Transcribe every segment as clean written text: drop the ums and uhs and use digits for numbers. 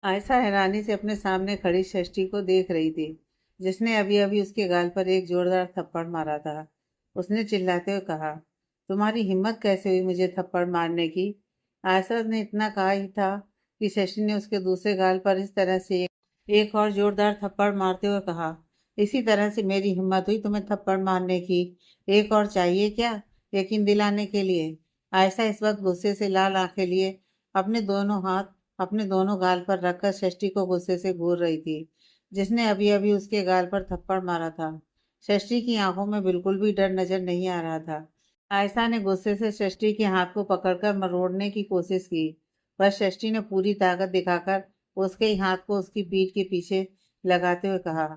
आयशा हैरानी से अपने सामने खड़ी षष्ठी को देख रही थी, जिसने अभी अभी उसके गाल पर एक जोरदार थप्पड़ मारा था। उसने चिल्लाते हुए कहा, तुम्हारी हिम्मत कैसे हुई मुझे थप्पड़ मारने की? आयशा ने इतना कहा ही था कि षष्ठी ने उसके दूसरे गाल पर इस तरह से एक और जोरदार थप्पड़ मारते हुए कहा, इसी तरह से मेरी हिम्मत हुई तुम्हें थप्पड़ मारने की। एक और चाहिए क्या, यकीन दिलाने के लिए? आयशा इस वक्त गुस्से से लाल आंखें लिए अपने दोनों हाथ अपने दोनों गाल पर रखकर षष्ठी को गुस्से से घूर रही थी, जिसने अभी अभी उसके गाल पर थप्पड़ मारा था। षष्ठी की आंखों में बिल्कुल भी डर नजर नहीं आ रहा था। आयशा ने गुस्से से षष्ठी के हाथ को पकड़कर मरोड़ने की कोशिश की, पर षष्ठी ने पूरी ताकत दिखाकर उसके ही हाथ को उसकी पीठ के पीछे लगाते हुए कहा,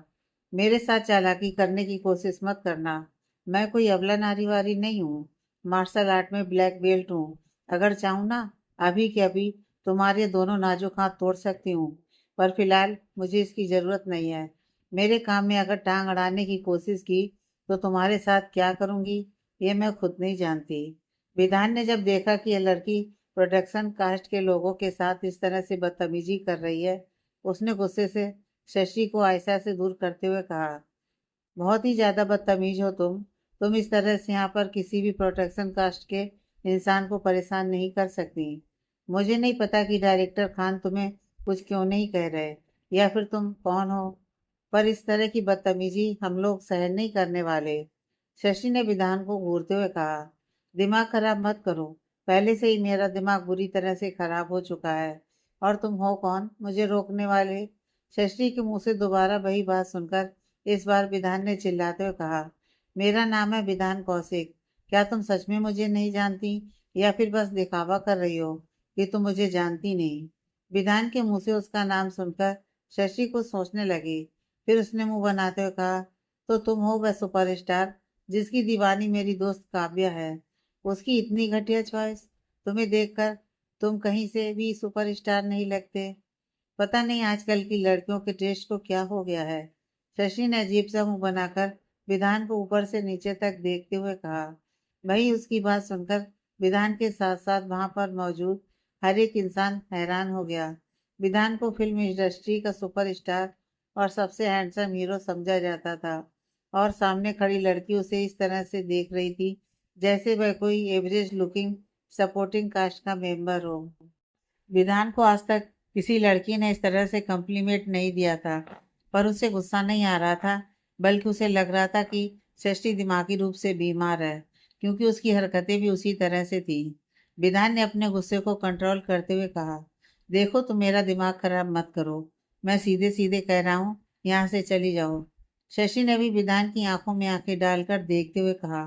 मेरे साथ चालाकी करने की कोशिश मत करना। मैं कोई अबला नारी वारी नहीं हूँ। मार्शल आर्ट में ब्लैक बेल्ट हूँ। अगर चाहूँ ना, अभी के अभी तुम्हारे दोनों नाजुक हाथ तोड़ सकती हूँ, पर फिलहाल मुझे इसकी जरूरत नहीं है। मेरे काम में अगर टांग अड़ाने की कोशिश की तो तुम्हारे साथ क्या करूंगी ये मैं खुद नहीं जानती। विधान ने जब देखा कि यह लड़की प्रोडक्शन कास्ट के लोगों के साथ इस तरह से बदतमीजी कर रही है, उसने गुस्से से शशि को आयशा से दूर करते हुए कहा, बहुत ही ज्यादा बदतमीज हो तुम इस तरह से यहाँ पर किसी भी प्रोटेक्शन कास्ट के इंसान को परेशान नहीं कर सकती। मुझे नहीं पता कि डायरेक्टर खान तुम्हें कुछ क्यों नहीं कह रहे, या फिर तुम कौन हो, पर इस तरह की बदतमीजी हम लोग सहन नहीं करने वाले। शशि ने विधान को घूरते हुए कहा, दिमाग खराब मत करो। पहले से ही मेरा दिमाग बुरी तरह से खराब हो चुका है, और तुम हो कौन मुझे रोकने वाले? शशि के मुंह से दोबारा वही बात सुनकर इस बार विधान ने चिल्लाते हुए कहा, मेरा नाम है विधान कौशिक। क्या तुम सच में मुझे नहीं जानती, या फिर बस दिखावा कर रही हो कि तुम मुझे जानती नहीं? विधान के मुंह से उसका नाम सुनकर शशि को सोचने लगी। फिर उसने मुंह बनाते हुए कहा, तो तुम हो वह सुपरस्टार जिसकी दीवानी मेरी दोस्त काव्या है। उसकी इतनी घटिया चॉइस। तुम्हें देखकर तुम कहीं से भी सुपरस्टार नहीं लगते। पता नहीं आजकल की लड़कियों के टेस्ट को क्या हो गया है। शशि ने अजीब सा मुंह बनाकर विधान को ऊपर से नीचे तक देखते हुए कहा। वही उसकी बात सुनकर विधान के साथ साथ वहां पर मौजूद हर एक इंसान हैरान हो गया। विधान को फिल्म इंडस्ट्री का सुपरस्टार और सबसे हैंडसम हीरो समझा जाता था, और सामने खड़ी लड़की उसे इस तरह से देख रही थी जैसे वह कोई एवरेज लुकिंग सपोर्टिंग कास्ट का मेंबर हो। विधान को आज तक किसी लड़की ने इस तरह से कॉम्प्लीमेंट नहीं दिया था, पर उसे गुस्सा नहीं आ रहा था, बल्कि उसे लग रहा था कि सृष्टि दिमागी रूप से बीमार है, क्योंकि उसकी हरकतें भी उसी तरह से थी। विधान ने अपने गुस्से को कंट्रोल करते हुए कहा, देखो तुम मेरा दिमाग खराब मत करो। मैं सीधे सीधे कह रहा हूँ, यहाँ से चली जाओ। शशि ने भी विधान की आंखों में आंखें डालकर देखते हुए कहा,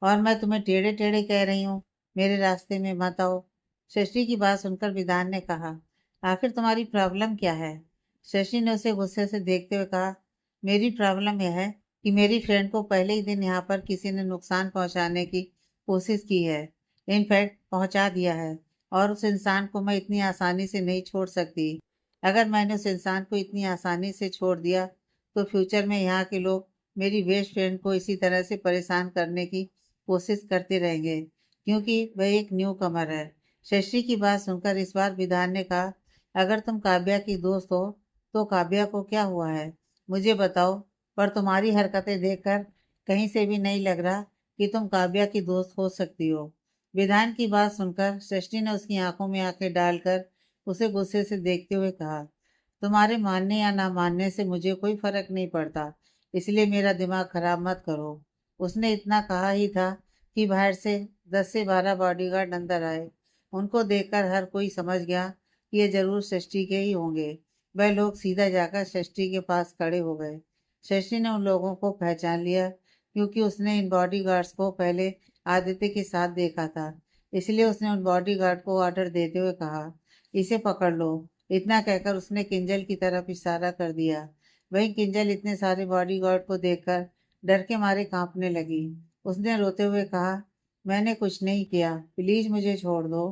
और मैं तुम्हें टेढ़े टेढ़े कह रही हूँ, मेरे रास्ते में मत आओ। शशि की बात सुनकर विधान ने कहा, आखिर तुम्हारी प्रॉब्लम क्या है? शशि ने उसे गुस्से से देखते हुए कहा, मेरी प्रॉब्लम यह है कि मेरी फ्रेंड को पहले ही दिन यहाँ पर किसी ने नुकसान पहुंचाने की कोशिश की है। इनफैक्ट पहुंचा दिया है, और उस इंसान को मैं इतनी आसानी से नहीं छोड़ सकती। अगर मैंने उस इंसान को इतनी आसानी से छोड़ दिया तो फ्यूचर में यहाँ के लोग मेरी बेस्ट फ्रेंड को इसी तरह से परेशान करने की कोशिश करते रहेंगे, क्योंकि वह एक न्यू कमर है। शशि की बात सुनकर इस बार विधान ने कहा, अगर तुम काव्या की दोस्त हो तो काव्या को क्या हुआ है, मुझे बताओ। पर तुम्हारी हरकतें देखकर कहीं से भी नहीं लग रहा कि तुम काव्या की दोस्त हो सकती हो। विधान की बात सुनकर शशि ने उसकी आंखों में आंखें डालकर उसे गुस्से से देखते हुए कहा, तुम्हारे मानने या ना मानने से मुझे कोई फर्क नहीं पड़ता, इसलिए मेरा दिमाग खराब मत करो। उसने इतना कहा ही था कि बाहर से 10 से 12 बॉडीगार्ड अंदर आए। उनको देखकर हर कोई समझ गया कि ये जरूर षष्ठी के ही होंगे। वह लोग सीधा जाकर षष्ठी के पास खड़े हो गए। षष्ठी ने उन लोगों को पहचान लिया, क्योंकि उसने इन बॉडीगार्ड्स को पहले आदित्य के साथ देखा था। इसलिए उसने उन बॉडीगार्ड को ऑर्डर देते हुए कहा, इसे पकड़ लो। इतना कहकर उसने किंजल की तरफ इशारा कर दिया। वहीं किंजल इतने सारे बॉडीगार्ड को देखकर डर के मारे कांपने लगी। उसने रोते हुए कहा, मैंने कुछ नहीं किया, प्लीज मुझे छोड़ दो।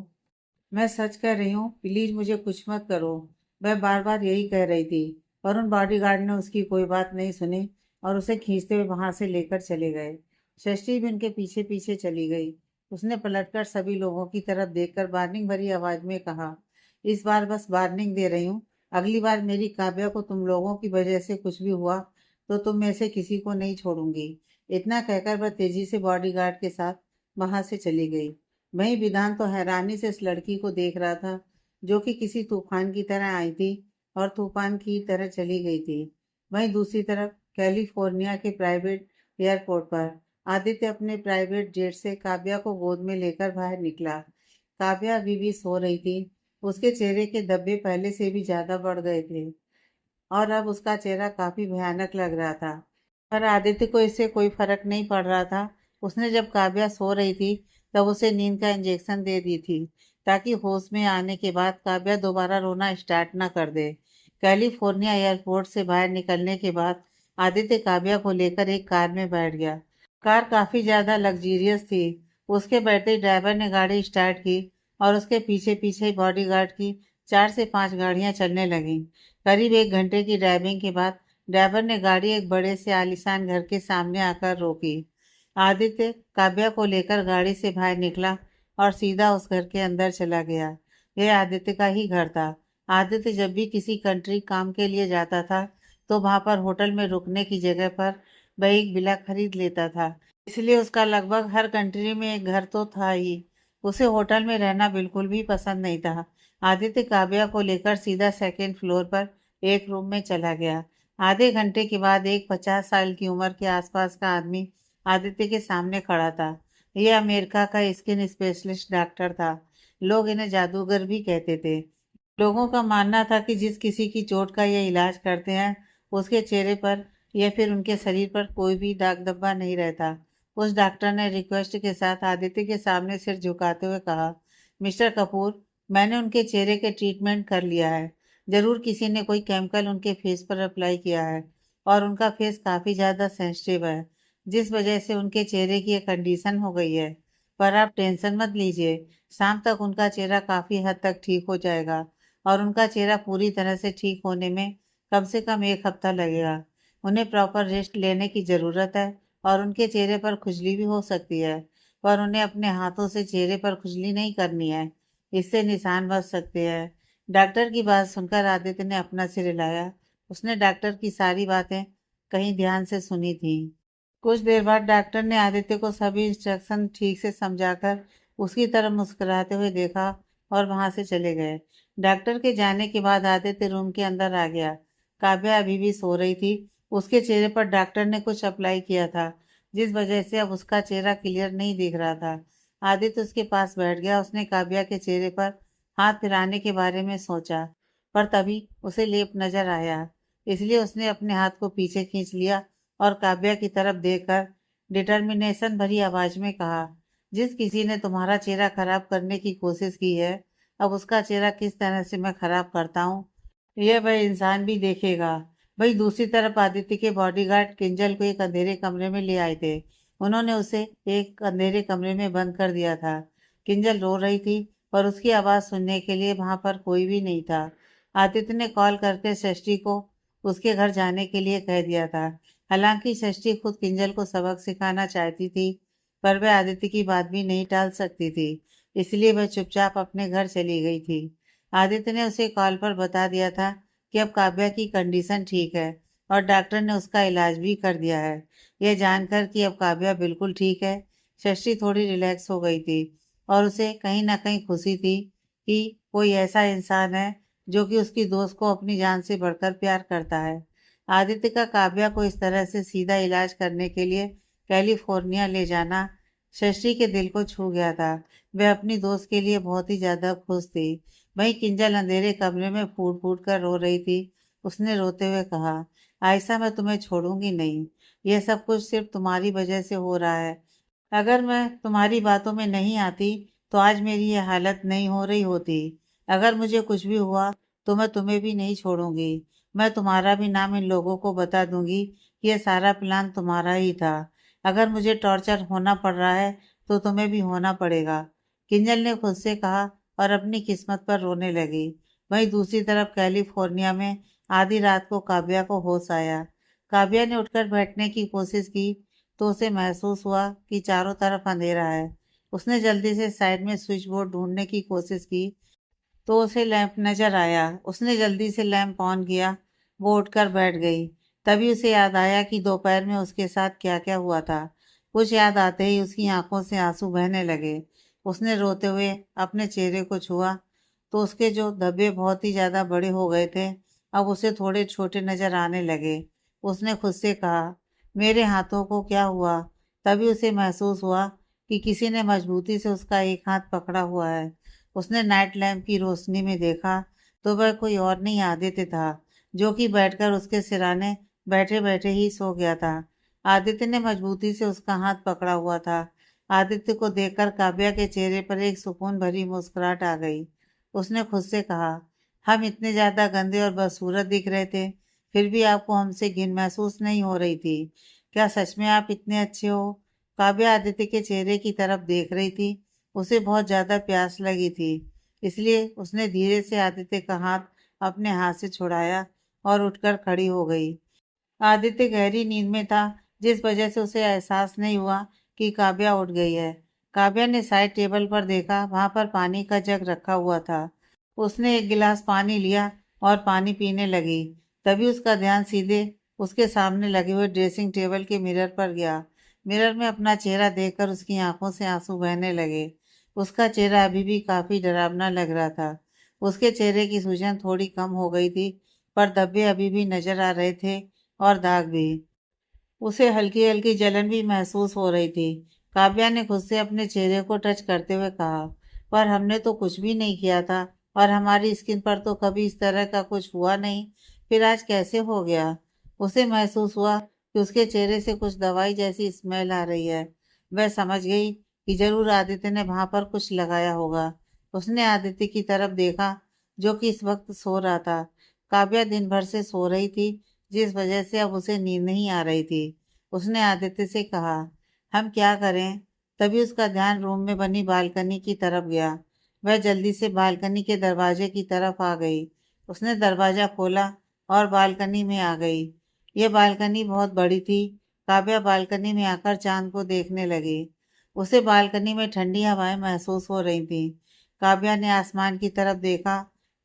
मैं सच कह रही हूँ, प्लीज मुझे कुछ मत करो। वह बार बार यही कह रही थी, पर उन बॉडीगार्ड ने उसकी कोई बात नहीं सुनी और उसे खींचते हुए वहां से लेकर चले गए। षष्ठी भी उनके पीछे पीछे चली गई। उसने पलटकर सभी लोगों की तरफ देखकर वार्निंग भरी आवाज में कहा, इस बार बस वार्निंग दे रही हूँ, अगली बार मेरी काव्या को तुम लोगों की वजह से कुछ भी हुआ तो तुम में से किसी को नहीं छोड़ूंगी। इतना कहकर वह तेजी से बॉडीगार्ड के साथ वहां से चली गई। वहीं विधान तो हैरानी से इस लड़की को देख रहा था, जो कि किसी तूफान की तरह आई थी और तूफान की तरह चली गई थी। वहीं दूसरी तरफ कैलिफोर्निया के प्राइवेट एयरपोर्ट पर आदित्य अपने प्राइवेट जेट से काव्या को गोद में लेकर बाहर निकला। काव्या अभी भी सो रही थी। उसके चेहरे के धब्बे पहले से भी ज्यादा बढ़ गए थे और अब उसका चेहरा काफी भयानक लग रहा था। पर आदित्य को इससे कोई फर्क नहीं पड़ रहा था। उसने जब काव्या सो रही थी तब उसे नींद का इंजेक्शन दे दी थी, ताकि होश में आने के बाद काव्या दोबारा रोना स्टार्ट न कर दे। कैलिफोर्निया एयरपोर्ट से बाहर निकलने के बाद आदित्य काव्या को लेकर एक कार में बैठ गया। कार काफी ज्यादा लग्जीरियस थी। उसके बैठते ही ड्राइवर ने गाड़ी स्टार्ट की और उसके पीछे पीछे बॉडीगार्ड की 4 से 5 गाड़ियां चलने लगीं। करीब 1 घंटे की ड्राइविंग के बाद ड्राइवर ने गाड़ी एक बड़े से आलीशान घर के सामने आकर रोकी। आदित्य काव्या को लेकर गाड़ी से बाहर निकला और सीधा उस घर के अंदर चला गया। यह आदित्य का ही घर था। आदित्य जब भी किसी कंट्री काम के लिए जाता था तो वहां पर होटल में रुकने की जगह पर वह एक विला खरीद लेता था। इसलिए उसका लगभग हर कंट्री में एक घर तो था ही। उसे होटल में रहना बिल्कुल भी पसंद नहीं था। आदित्य काव्या को लेकर सीधा सेकेंड फ्लोर पर एक रूम में चला गया। आधे घंटे के बाद एक 50 साल की उम्र के आसपास का आदमी आदित्य के सामने खड़ा था। यह अमेरिका का स्किन स्पेशलिस्ट डॉक्टर था। लोग इन्हें जादूगर भी कहते थे। लोगों का मानना था कि जिस किसी की चोट का ये इलाज करते हैं उसके चेहरे पर या फिर उनके शरीर पर कोई भी दाग धब्बा नहीं रहता। उस डॉक्टर ने रिक्वेस्ट के साथ आदित्य के सामने सिर झुकाते हुए कहा, मिस्टर कपूर, मैंने उनके चेहरे के ट्रीटमेंट कर लिया है। जरूर किसी ने कोई केमिकल उनके फेस पर अप्लाई किया है और उनका फेस काफ़ी ज़्यादा सेंसिटिव है, जिस वजह से उनके चेहरे की एक कंडीशन हो गई है। पर आप टेंशन मत लीजिए, शाम तक उनका चेहरा काफ़ी हद तक ठीक हो जाएगा और उनका चेहरा पूरी तरह से ठीक होने में कम से कम 1 हफ्ता लगेगा। उन्हें प्रॉपर रेस्ट लेने की ज़रूरत है और उनके चेहरे पर खुजली भी हो सकती है, पर उन्हें अपने हाथों से चेहरे पर खुजली नहीं करनी है, इससे निशान बच सकते हैं। डॉक्टर की बात सुनकर आदित्य ने अपना सिर हिलाया। उसने डॉक्टर की सारी बातें कहीं ध्यान से सुनी थी। कुछ देर बाद डॉक्टर ने आदित्य को सभी इंस्ट्रक्शन ठीक से समझाकर उसकी तरफ मुस्कुराते हुए देखा और वहां से चले गए। डॉक्टर के जाने के बाद आदित्य रूम के अंदर आ गया। काव्या अभी भी सो रही थी। उसके चेहरे पर डॉक्टर ने कुछ अप्लाई किया था, जिस वजह से अब उसका चेहरा क्लियर नहीं दिख रहा था। आदित्य उसके पास बैठ गया। उसने काव्या के चेहरे पर हाथ फिराने के बारे में सोचा, पर तभी उसे लेप नजर आया। इसलिए उसने अपने हाथ को पीछे खींच लिया और काव्या की तरफ देखकर डिटर्मिनेशन भरी आवाज में कहा, जिस किसी ने तुम्हारा चेहरा खराब करने की कोशिश की है, अब उसका चेहरा किस तरह से मैं खराब करता हूँ यह वह इंसान भी देखेगा। वही दूसरी तरफ आदित्य के बॉडीगार्ड किंजल को एक अंधेरे कमरे में ले आए थे। उन्होंने उसे एक अंधेरे कमरे में बंद कर दिया था। किंजल रो रही थी और उसकी आवाज सुनने के लिए वहां पर कोई भी नहीं था। आदित्य ने कॉल करके षष्ठी को उसके घर जाने के लिए कह दिया था। हालांकि षष्ठी खुद किंजल को सबक सिखाना चाहती थी, पर वह आदित्य की बात भी नहीं टाल सकती थी। इसलिए वह चुपचाप अपने घर चली गई थी। आदित्य ने उसे कॉल पर बता दिया था कि अब काव्या की कंडीशन ठीक है और डॉक्टर ने उसका इलाज भी कर दिया है। यह जानकर कि अब काव्या बिल्कुल ठीक है, षष्ठी थोड़ी रिलैक्स हो गई थी और उसे कहीं ना कहीं खुशी थी कि कोई ऐसा इंसान है जो कि उसकी दोस्त को अपनी जान से बढ़कर प्यार करता है। आदित्य का काव्या को इस तरह से सीधा इलाज करने के लिए कैलिफोर्निया ले जाना शशि के दिल को छू गया था। वह अपनी दोस्त के लिए बहुत ही ज्यादा खुश थी। वहीं किंजल अंधेरे कमरे में फूट फूट कर रो रही थी। उसने रोते हुए कहा, आयशा, मैं तुम्हें छोड़ूंगी नहीं। यह सब कुछ सिर्फ तुम्हारी वजह से हो रहा है। अगर मैं तुम्हारी बातों में नहीं आती तो आज मेरी ये हालत नहीं हो रही होती। अगर मुझे कुछ भी हुआ तो मैं तुम्हें भी नहीं छोड़ूंगी। मैं तुम्हारा भी नाम इन लोगों को बता दूंगी कि यह सारा प्लान तुम्हारा ही था। अगर मुझे टॉर्चर होना पड़ रहा है तो तुम्हें भी होना पड़ेगा। किंजल ने खुद से कहा और अपनी किस्मत पर रोने लगी। वहीं दूसरी तरफ कैलिफोर्निया में आधी रात को काव्या को होश आया। काव्या ने उठकर बैठने की कोशिश की तो उसे महसूस हुआ कि चारों तरफ अंधेरा है। उसने जल्दी से साइड में स्विच बोर्ड ढूंढने की कोशिश की, तो उसे लैंप नजर आया। उसने जल्दी से लैंप ऑन किया। वो उठकर बैठ गई। तभी उसे याद आया कि दोपहर में उसके साथ क्या क्या हुआ था। कुछ याद आते ही उसकी आंखों से आंसू बहने लगे। उसने रोते हुए अपने चेहरे को छुआ तो उसके जो धब्बे बहुत ही ज्यादा बड़े हो गए थे, अब उसे थोड़े छोटे नजर आने लगे। उसने खुद से कहा, मेरे हाथों को क्या हुआ? तभी उसे महसूस हुआ कि किसी ने मजबूती से उसका एक हाथ पकड़ा हुआ है। उसने नाइट लैंप की रोशनी में देखा तो वह कोई और नहीं, आदित्य था, जो कि बैठकर उसके सिराने बैठे बैठे ही सो गया था। आदित्य ने मजबूती से उसका हाथ पकड़ा हुआ था। आदित्य को देखकर काव्या के चेहरे पर एक सुकून भरी मुस्कुराहट आ गई। उसने खुद से कहा, हम इतने ज्यादा गंदे और बदसूरत दिख रहे थे, फिर भी आपको हमसे घिन महसूस नहीं हो रही थी। क्या सच में आप इतने अच्छे हो? काव्या आदित्य के चेहरे की तरफ देख रही थी। उसे बहुत ज्यादा प्यास लगी थी, इसलिए उसने धीरे से आदित्य का हाथ अपने हाथ से छुड़ाया और उठकर खड़ी हो गई। आदित्य गहरी नींद में था, जिस वजह से उसे एहसास नहीं हुआ कि काव्या उठ गई है। काव्या ने साइड टेबल पर देखा, वहां पर पानी का जग रखा हुआ था। उसने एक गिलास पानी लिया और पानी पीने लगी। तभी उसका ध्यान सीधे उसके सामने लगे हुए ड्रेसिंग टेबल के मिरर पर गया। मिरर में अपना चेहरा देखकर उसकी आंखों से आंसू बहने लगे। उसका चेहरा अभी भी काफी डरावना लग रहा था। उसके चेहरे की सूजन थोड़ी कम हो गई थी, पर धब्बे अभी भी नजर आ रहे थे और दाग भी। उसे हल्की हल्की जलन भी महसूस हो रही थी। काव्या ने खुद से अपने चेहरे को टच करते हुए कहा, पर हमने तो कुछ भी नहीं किया था और हमारी स्किन पर तो कभी इस तरह का कुछ हुआ नहीं, फिर आज कैसे हो गया? उसे महसूस हुआ कि उसके चेहरे से कुछ दवाई जैसी स्मेल आ रही है। वह समझ गई कि जरूर आदित्य ने वहां पर कुछ लगाया होगा। उसने आदित्य की तरफ देखा, जो कि इस वक्त सो रहा था। काव्या दिन भर से सो रही थी, जिस वजह से अब उसे नींद नहीं आ रही थी। उसने आदित्य से कहा, हम क्या करें? तभी उसका ध्यान रूम में बनी बालकनी की तरफ गया। वह जल्दी से बालकनी के दरवाजे की तरफ आ गई। उसने दरवाजा खोला और बालकनी में आ गई। यह बालकनी बहुत बड़ी थी। काव्या बालकनी में आकर चांद को देखने लगी। उसे बालकनी में ठंडी हवाएं महसूस हो रही थी। काव्या ने आसमान की तरफ देखा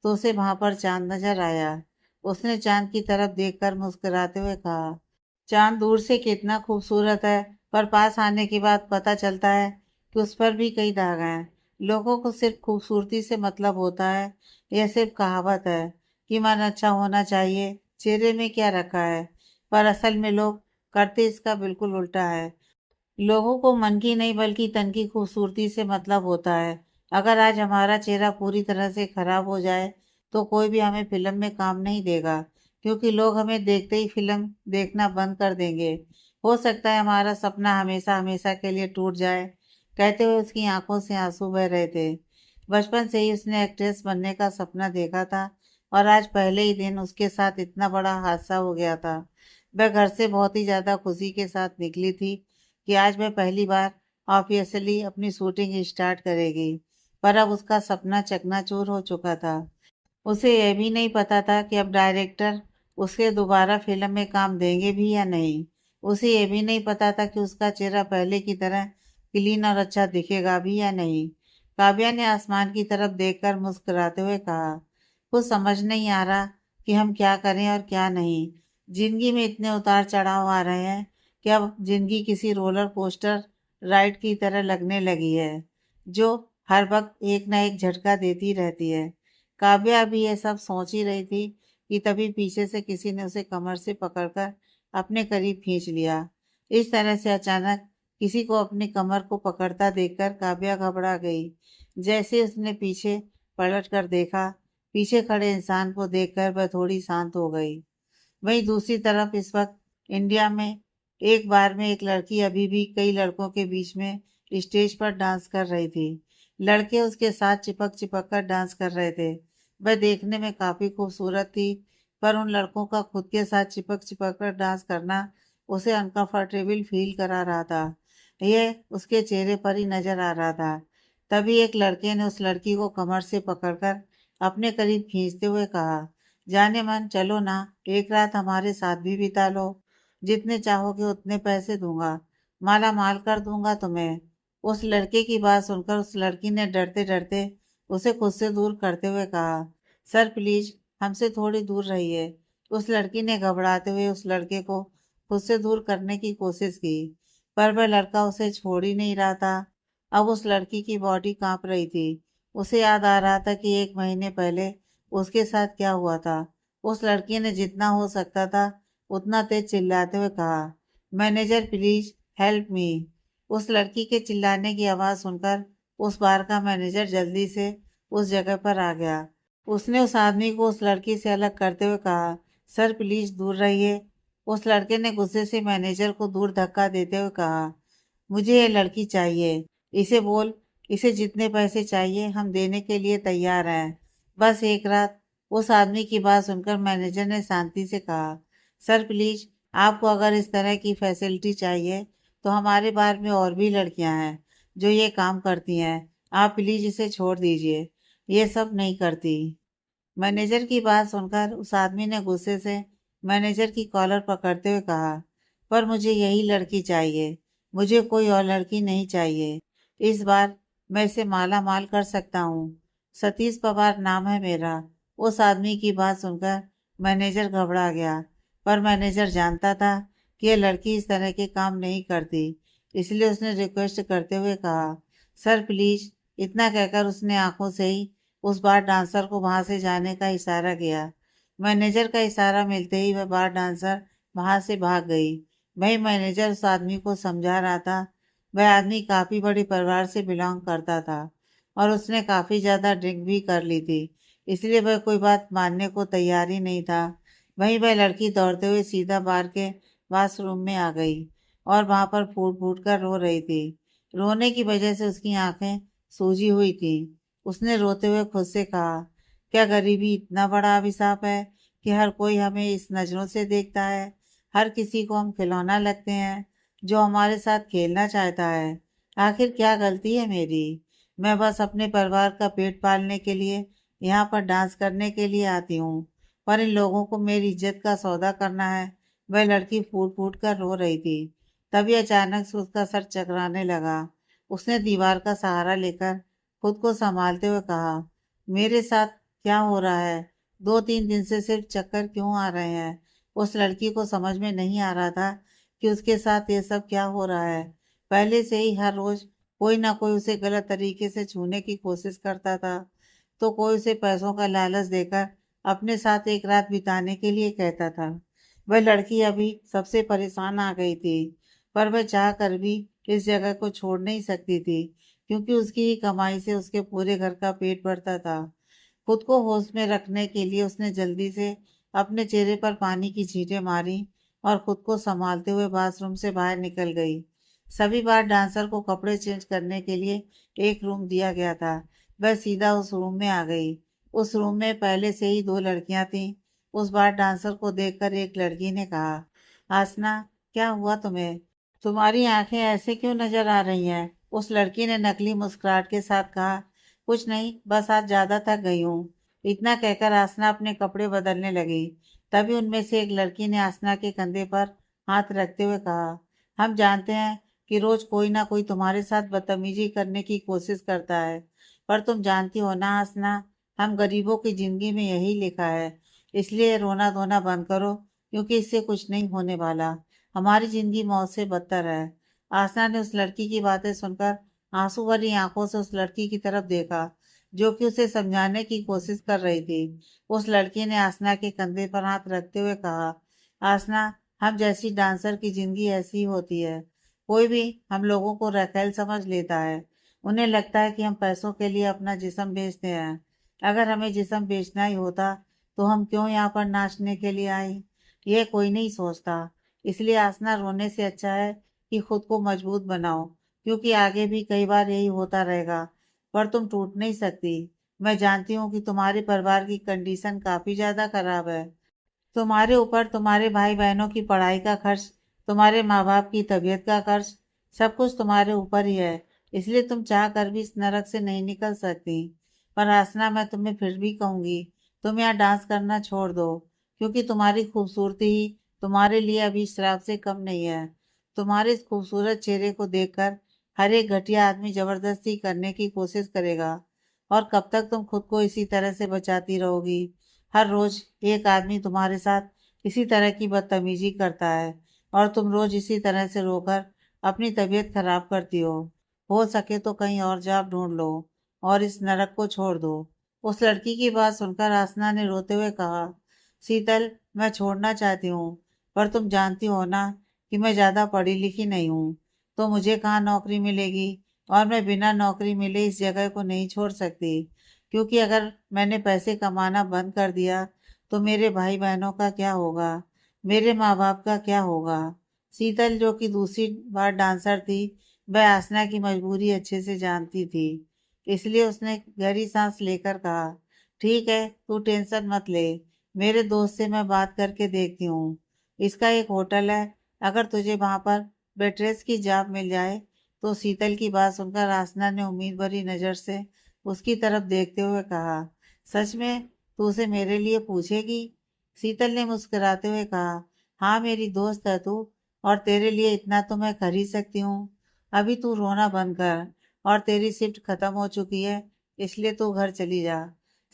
तो उसे वहां पर चांद नजर आया। उसने चांद की तरफ देखकर मुस्कुराते हुए कहा, चांद दूर से कितना खूबसूरत है, पर पास आने के बाद पता चलता है कि उस पर भी कई दाग हैं। लोगों को सिर्फ खूबसूरती से मतलब होता है। यह सिर्फ कहावत है कि मन अच्छा होना चाहिए, चेहरे में क्या रखा है। पर असल में लोग करते इसका बिल्कुल उल्टा है। लोगों को मन की नहीं बल्कि तन की खूबसूरती से मतलब होता है। अगर आज हमारा चेहरा पूरी तरह से खराब हो जाए तो कोई भी हमें फिल्म में काम नहीं देगा, क्योंकि लोग हमें देखते ही फिल्म देखना बंद कर देंगे। हो सकता है हमारा सपना हमेशा हमेशा के लिए टूट जाए। कहते हुए उसकी आंखों से आंसू बह रहे थे। बचपन से ही उसने एक्ट्रेस बनने का सपना देखा था और आज पहले ही दिन उसके साथ इतना बड़ा हादसा हो गया था। वह घर से बहुत ही ज्यादा खुशी के साथ निकली थी कि आज वह पहली बार ऑफिशियली अपनी शूटिंग स्टार्ट करेगी, पर अब उसका सपना चकनाचूर हो चुका था। उसे यह भी नहीं पता था कि अब डायरेक्टर उसे दोबारा फिल्म में काम देंगे भी या नहीं। उसे यह भी नहीं पता था कि उसका चेहरा पहले की तरह क्लीन और अच्छा दिखेगा भी या नहीं। काव्या ने आसमान की तरफ देखकर मुस्कुराते हुए कहा, कुछ समझ नहीं आ रहा कि हम क्या करें और क्या नहीं। जिंदगी में इतने उतार चढ़ाव आ रहे हैं कि अब जिंदगी किसी रोलर कोस्टर राइड की तरह लगने लगी है, जो हर वक्त एक न एक झटका देती रहती है। काव्या भी ये सब सोच ही रही थी कि तभी पीछे से किसी ने उसे कमर से पकड़कर अपने करीब खींच लिया। इस तरह से अचानक किसी को अपनी कमर को पकड़ता देखकर काव्या घबरा गई। जैसे उसने पीछे पलट कर देखा, पीछे खड़े इंसान को देखकर वह थोड़ी शांत हो गई। वहीं दूसरी तरफ इस वक्त इंडिया में एक बार में एक लड़की अभी भी कई लड़कों के बीच में स्टेज पर डांस कर रही थी। लड़के उसके साथ चिपक चिपक कर डांस कर रहे थे। वह देखने में काफी खूबसूरत थी, पर उन लड़कों का खुद के साथ चिपक चिपक कर डांस करना उसे अनकंफर्टेबल फील करा रहा था। यह उसके चेहरे पर ही नजर आ रहा था। तभी एक लड़के ने उस लड़की को कमर से पकड़कर अपने करीब खींचते हुए कहा, जाने मन चलो ना, एक रात हमारे साथ भी बिता लो। जितने चाहोगे उतने पैसे दूंगा, माला माल कर दूंगा तुम्हें। उस लड़के की बात सुनकर उस लड़की ने डरते डरते उसे खुद से दूर करते हुए कहा, सर प्लीज हमसे थोड़ी दूर रहिए। उस लड़की ने घबराते हुए उस लड़के को खुद से दूर करने की कोशिश की, पर वह लड़का उसे छोड़ ही नहीं रहा था। अब उस लड़की की बॉडी कांप रही थी। उसे याद आ रहा था कि 1 महीने पहले उसके साथ क्या हुआ था। उस लड़की ने जितना हो सकता था उतना तेज चिल्लाते हुए कहा, मैनेजर प्लीज हेल्प मी। उस लड़की के चिल्लाने की आवाज़ सुनकर उस बार का मैनेजर जल्दी से उस जगह पर आ गया। उसने उस आदमी को उस लड़की से अलग करते हुए कहा, सर प्लीज दूर रहिए। उस लड़के ने गुस्से से मैनेजर को दूर धक्का देते हुए कहा, मुझे ये लड़की चाहिए। इसे बोल, इसे जितने पैसे चाहिए हम देने के लिए तैयार हैं, बस एक रात। उस आदमी की बात सुनकर मैनेजर ने शांति से कहा, सर प्लीज आपको अगर इस तरह की फैसिलिटी चाहिए तो हमारे बार में और भी लड़कियां हैं जो ये काम करती हैं। आप प्लीज इसे छोड़ दीजिए, ये सब नहीं करती। मैनेजर की बात सुनकर उस आदमी ने गुस्से से मैनेजर की कॉलर पकड़ते हुए कहा, पर मुझे यही लड़की चाहिए, मुझे कोई और लड़की नहीं चाहिए। इस बार मैं इसे माला माल कर सकता हूँ। सतीश पवार नाम है मेरा। उस आदमी की बात सुनकर मैनेजर घबरा गया, पर मैनेजर जानता था कि यह लड़की इस तरह के काम नहीं करती, इसलिए उसने रिक्वेस्ट करते हुए कहा, सर प्लीज। इतना कहकर उसने आंखों से ही उस बार डांसर को वहां से जाने का इशारा किया। मैनेजर का इशारा मिलते ही वह बार डांसर वहां से भाग गई। वही मैनेजर उस आदमी को समझा रहा था। वह आदमी काफी बड़े परिवार से बिलोंग करता था और उसने काफी ज्यादा ड्रिंक भी कर ली थी, इसलिए वह कोई बात मानने को तैयार ही नहीं था। वहीं वह लड़की दौड़ते हुए सीधा बार के वाशरूम में आ गई और वहां पर फूट फूट कर रो रही थी। रोने की वजह से उसकी आंखें सूजी हुई थी। उसने रोते हुए खुद से कहा, क्या गरीबी इतना बड़ा अभिशाप है कि हर कोई हमें इस नजरों से देखता है। हर किसी को हम खिलौना लगते हैं जो हमारे साथ खेलना चाहता है। आखिर क्या गलती है मेरी। मैं बस अपने परिवार का पेट पालने के लिए यहाँ पर डांस करने के लिए आती हूँ, पर इन लोगों को मेरी इज्जत का सौदा करना है। वह लड़की फूट फूट कर रो रही थी। तभी अचानक से उसका सर चकराने लगा। उसने दीवार का सहारा लेकर खुद को संभालते हुए कहा, मेरे साथ क्या हो रहा है। 2-3 दिन से सिर्फ चक्कर क्यों आ रहे हैं। उस लड़की को समझ में नहीं आ रहा था कि उसके साथ ये सब क्या हो रहा है। पहले से ही हर रोज कोई ना कोई उसे गलत तरीके से छूने की कोशिश करता था, तो कोई उसे पैसों का लालच देकर अपने साथ एक रात बिताने के लिए कहता था। वह लड़की अभी सबसे परेशान आ गई थी, पर वह चाह कर भी इस जगह को छोड़ नहीं सकती थी, क्योंकि उसकी ही कमाई से उसके पूरे घर का पेट भरता था। खुद को होश में रखने के लिए उसने जल्दी से अपने चेहरे पर पानी की छींटें मारी और खुद को संभालते हुए बाथरूम से बाहर निकल गई। सभी बार डांसर को कपड़े चेंज करने के लिए एक रूम दिया गया था। वह सीधा उस रूम में आ गई। उस रूम में पहले से ही 2 लड़कियां थीं। उस बार डांसर को देखकर एक लड़की ने कहा, आसना क्या हुआ तुम्हें, तुम्हारी आंखें ऐसे क्यों नजर आ रही हैं। उस लड़की ने नकली मुस्कुराहट के साथ कहा, कुछ नहीं, बस आज ज्यादा थक गई हूँ। इतना कहकर आसना अपने कपड़े बदलने लगी। तभी उनमें से एक लड़की ने आसना के कंधे पर हाथ रखते हुए कहा, हम जानते हैं कि रोज कोई ना कोई तुम्हारे साथ बदतमीजी करने की कोशिश करता है, पर तुम जानती हो ना आसना, हम गरीबों की जिंदगी में यही लिखा है। इसलिए रोना धोना बंद करो, क्योंकि इससे कुछ नहीं होने वाला। हमारी जिंदगी मौत से बदतर है। आसना ने उस लड़की की बातें सुनकर आंसू भरी आंखों से उस लड़की की तरफ देखा, जो कि उसे समझाने की कोशिश कर रही थी। उस लड़की ने आसना के कंधे पर हाथ रखते हुए कहा, आसना, हम जैसी डांसर की जिंदगी ऐसी ही होती है। कोई भी हम लोगों को रखेल समझ लेता है। उन्हें लगता है कि हम पैसों के लिए अपना जिस्म बेचते हैं। अगर हमें जिस्म बेचना ही होता तो हम क्यों यहाँ पर नाचने के लिए आई। ये कोई नहीं सोचता। इसलिए आसना, रोने से अच्छा है कि खुद को मजबूत बनाओ, क्योंकि आगे भी कई बार यही होता रहेगा, पर तुम टूट नहीं सकती। मैं जानती हूँ कि तुम्हारे परिवार की कंडीशन काफी ज्यादा खराब है। तुम्हारे ऊपर तुम्हारे भाई बहनों की पढ़ाई का खर्च, तुम्हारे माँ बाप की तबीयत का खर्च, सब कुछ तुम्हारे ऊपर ही है। इसलिए तुम चाह कर भी इस नरक से नहीं निकल सकती। पर आसना, मैं तुम्हें फिर भी कहूंगी, तुम यहाँ डांस करना छोड़ दो, क्योंकि तुम्हारी खूबसूरती ही तुम्हारे लिए अभी श्राप से कम नहीं है। तुम्हारे इस खूबसूरत चेहरे को देखकर हर एक घटिया आदमी जबरदस्ती करने की कोशिश करेगा। और कब तक तुम खुद को इसी तरह से बचाती रहोगी? हर रोज एक आदमी तुम्हारे साथ इसी तरह की बदतमीजी करता है और तुम रोज इसी तरह से रोकर अपनी तबीयत खराब करती हो सके तो कहीं और जॉब ढूंढ लो और इस नरक को छोड़ दो। उस लड़की की बात सुनकर आसना ने रोते हुए कहा, शीतल, मैं छोड़ना चाहती हूँ, पर तुम जानती हो ना कि मैं ज्यादा पढ़ी लिखी नहीं हूँ, तो मुझे कहाँ नौकरी मिलेगी। और मैं बिना नौकरी मिले इस जगह को नहीं छोड़ सकती, क्योंकि अगर मैंने पैसे कमाना बंद कर दिया तो मेरे भाई बहनों का क्या होगा, मेरे माँ बाप का क्या होगा। शीतल, जो कि दूसरी बार डांसर थी, वह आसना की मजबूरी अच्छे से जानती थी, इसलिए उसने गहरी सांस लेकर कहा, ठीक है, तू टेंशन मत ले, मेरे दोस्त से मैं बात करके देखती हूँ। इसका एक होटल है, अगर तुझे वहां पर वेट्रेस की जॉब मिल जाए तो। शीतल की बात सुनकर आसना ने उम्मीद भरी नजर से उसकी तरफ देखते हुए कहा, सच में तू उसे मेरे लिए पूछेगी? शीतल ने मुस्कुराते हुए कहा, हाँ, मेरी दोस्त है तू, और तेरे लिए इतना तो मैं कर ही सकती हूँ। अभी तू रोना बंद कर, और तेरी शिफ्ट खत्म हो चुकी है, इसलिए तू घर चली जा।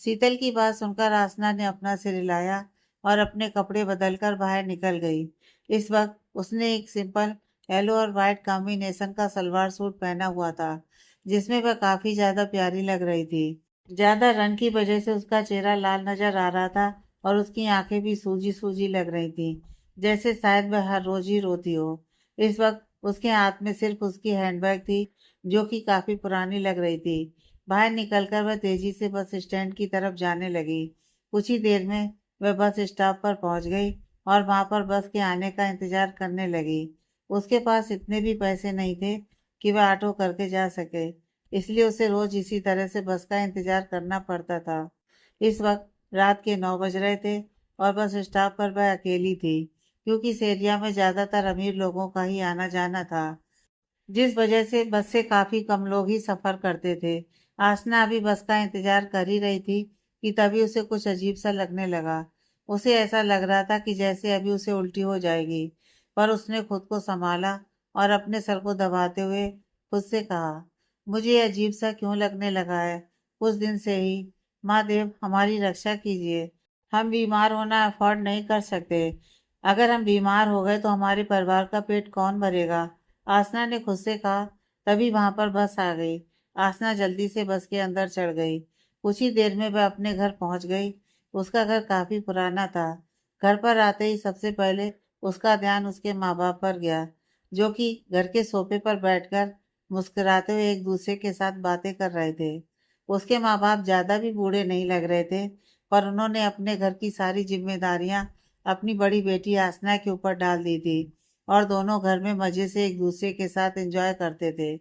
शीतल की बात सुनकर आसना ने अपना सिर हिलाया और अपने कपड़े बदलकर बाहर निकल गई। इस वक्त उसने एक सिंपल येलो और व्हाइट कॉम्बिनेशन का सलवार सूट पहना हुआ था, जिसमें वह काफी ज्यादा प्यारी लग रही थी। ज्यादा रंग की वजह से उसका चेहरा लाल नजर आ रहा था और उसकी आंखें भी सूजी सूजी लग रही थी, जैसे शायद वह हर रोज ही रोती हो। इस वक्त उसके हाथ में सिर्फ उसकी हैंडबैग थी, जो कि काफी पुरानी लग रही थी। बाहर निकलकर वह तेजी से बस स्टैंड की तरफ जाने लगी। कुछ ही देर में वह बस स्टॉप पर पहुंच गई और वहां पर बस के आने का इंतजार करने लगी। उसके पास इतने भी पैसे नहीं थे कि वह ऑटो करके जा सके, इसलिए उसे रोज इसी तरह से बस का इंतजार करना पड़ता था। इस वक्त रात के 9 बज रहे थे और बस स्टॉप पर वह अकेली थी, क्योंकि इस एरिया में ज्यादातर अमीर लोगों का ही आना जाना था, जिस वजह से बस से काफी कम लोग ही सफर करते थे। आसना अभी बस का इंतजार कर ही रही थी कि तभी उसे कुछ अजीब सा लगने लगा। उसे ऐसा लग रहा था कि जैसे अभी उसे उल्टी हो जाएगी, पर उसने खुद को संभाला और अपने सर को दबाते हुए खुद से कहा, मुझे ये अजीब सा क्यों लगने लगा है? कुछ दिन से ही। महादेव, हमारी रक्षा कीजिए, हम बीमार होना अफोर्ड नहीं कर सकते। अगर हम बीमार हो गए तो हमारे परिवार का पेट कौन भरेगा? आसना ने खुद से कहा। तभी वहां पर बस आ गई। आसना जल्दी से बस के अंदर चढ़ गई। कुछ ही देर में वह अपने घर पहुंच गई। उसका घर काफी पुराना था। घर पर आते ही सबसे पहले उसका ध्यान उसके माँ बाप पर गया, जो कि घर के सोफे पर बैठकर मुस्कुराते हुए एक दूसरे के साथ बातें कर रहे थे। उसके माँ बाप ज्यादा भी बूढ़े नहीं लग रहे थे, पर उन्होंने अपने घर की सारी जिम्मेदारियां अपनी बड़ी बेटी आसना के ऊपर डाल दी थी और दोनों घर में मजे से एक दूसरे के साथ एंजॉय करते थे।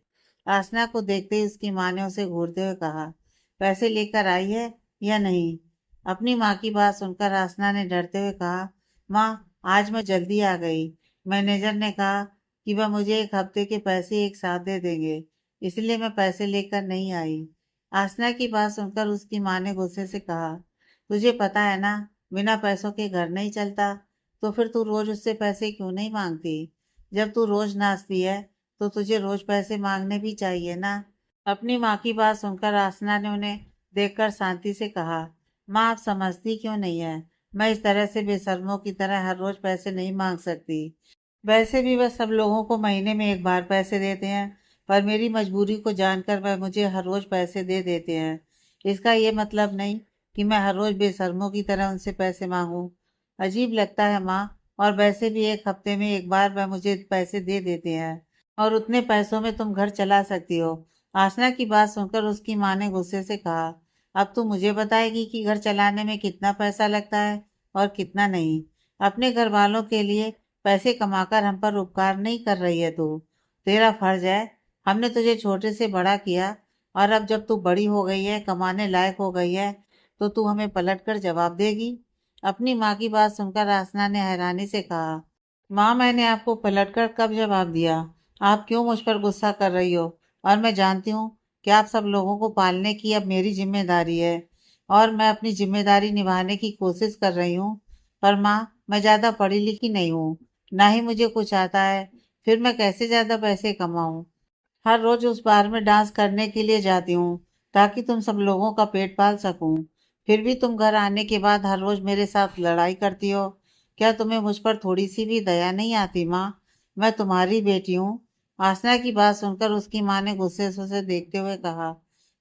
आसना को देखते ही उसकी माँ ने उसे घूरते हुए कहा, पैसे लेकर आई है या नहीं? अपनी माँ की बात सुनकर आसना ने डरते हुए कहा, माँ, आज मैं जल्दी आ गई। मैनेजर ने कहा कि वह मुझे एक हफ्ते के पैसे एक साथ दे देंगे, इसलिए मैं पैसे लेकर नहीं आई। आसना की बात सुनकर उसकी माँ ने गुस्से से कहा, तुझे पता है ना, बिना पैसों के घर नहीं चलता, तो फिर तू रोज उससे पैसे क्यों नहीं मांगती? जब तू रोज नाचती है तो तुझे रोज पैसे मांगने भी चाहिए ना। अपनी माँ की बात सुनकर आसना ने उन्हें देखकर शांति से कहा, माँ, आप समझती क्यों नहीं है? मैं इस तरह से बेशर्मों की तरह हर रोज पैसे नहीं मांग सकती। वैसे भी वह सब लोगों को महीने में एक बार पैसे देते हैं, पर मेरी मजबूरी को जानकर वह मुझे हर रोज पैसे दे देते हैं। इसका ये मतलब नहीं कि मैं हर रोज बेशर्मों की तरह उनसे पैसे मांगूं। अजीब लगता है माँ, और वैसे भी एक हफ्ते में एक बार वह मुझे पैसे दे देते हैं, और उतने पैसों में तुम घर चला सकती हो। आसना की बात सुनकर उसकी माँ ने गुस्से से कहा, अब तू मुझे बताएगी कि घर चलाने में कितना पैसा लगता है और कितना नहीं? अपने घर वालों के लिए पैसे कमाकर हम पर उपकार नहीं कर रही है तू। तेरा फर्ज है, हमने तुझे छोटे से बड़ा किया, और अब जब तू बड़ी हो गई है, कमाने लायक हो गई है, तो तू हमें पलट कर जवाब देगी? अपनी माँ की बात सुनकर आसना ने हैरानी से कहा, माँ, मैंने आपको पलटकर कब जवाब दिया? आप क्यों मुझ पर गुस्सा कर रही हो? और मैं जानती हूँ कि आप सब लोगों को पालने की अब मेरी जिम्मेदारी है, और मैं अपनी जिम्मेदारी निभाने की कोशिश कर रही हूँ। पर माँ, मैं ज्यादा पढ़ी लिखी नहीं हूँ, ना ही मुझे कुछ आता है, फिर मैं कैसे ज्यादा पैसे कमाऊँ? हर रोज उस बार में डांस करने के लिए जाती हूँ, ताकि तुम सब लोगों का पेट पाल सकूं। फिर भी तुम घर आने के बाद हर रोज मेरे साथ लड़ाई करती हो। क्या तुम्हें मुझ पर थोड़ी सी भी दया नहीं आती माँ? मैं तुम्हारी बेटी हूँ। आसना की बात सुनकर उसकी माँ ने गुस्से से उसे देखते हुए कहा,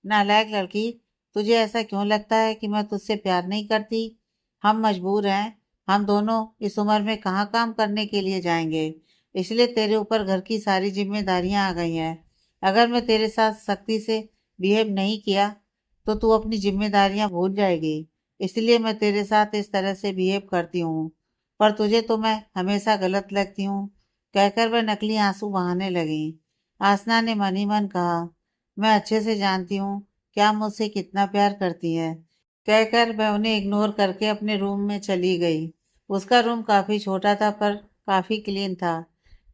नालायक लड़की, तुझे ऐसा क्यों लगता है कि मैं तुझसे प्यार नहीं करती? हम मजबूर हैं। हम दोनों इस उम्र में कहाँ काम करने के लिए जाएंगे, इसलिए तेरे ऊपर घर की सारी जिम्मेदारियां आ गई हैं। अगर मैं तेरे साथ सख्ती से बिहेव नहीं किया तो तू अपनी जिम्मेदारियां भूल जाएगी। इसलिए मैं तेरे साथ इस तरह से बिहेव करती हूँ। पर तुझे तो मैं हमेशा गलत लगती हूँ। कहकर वह नकली आंसू बहाने लगी। आसना ने मन ही मन कहा, मैं अच्छे से जानती हूँ क्या मुझसे कितना प्यार करती है। कहकर वह उन्हें इग्नोर करके अपने रूम में चली गई। उसका रूम काफी छोटा था पर काफी क्लीन था।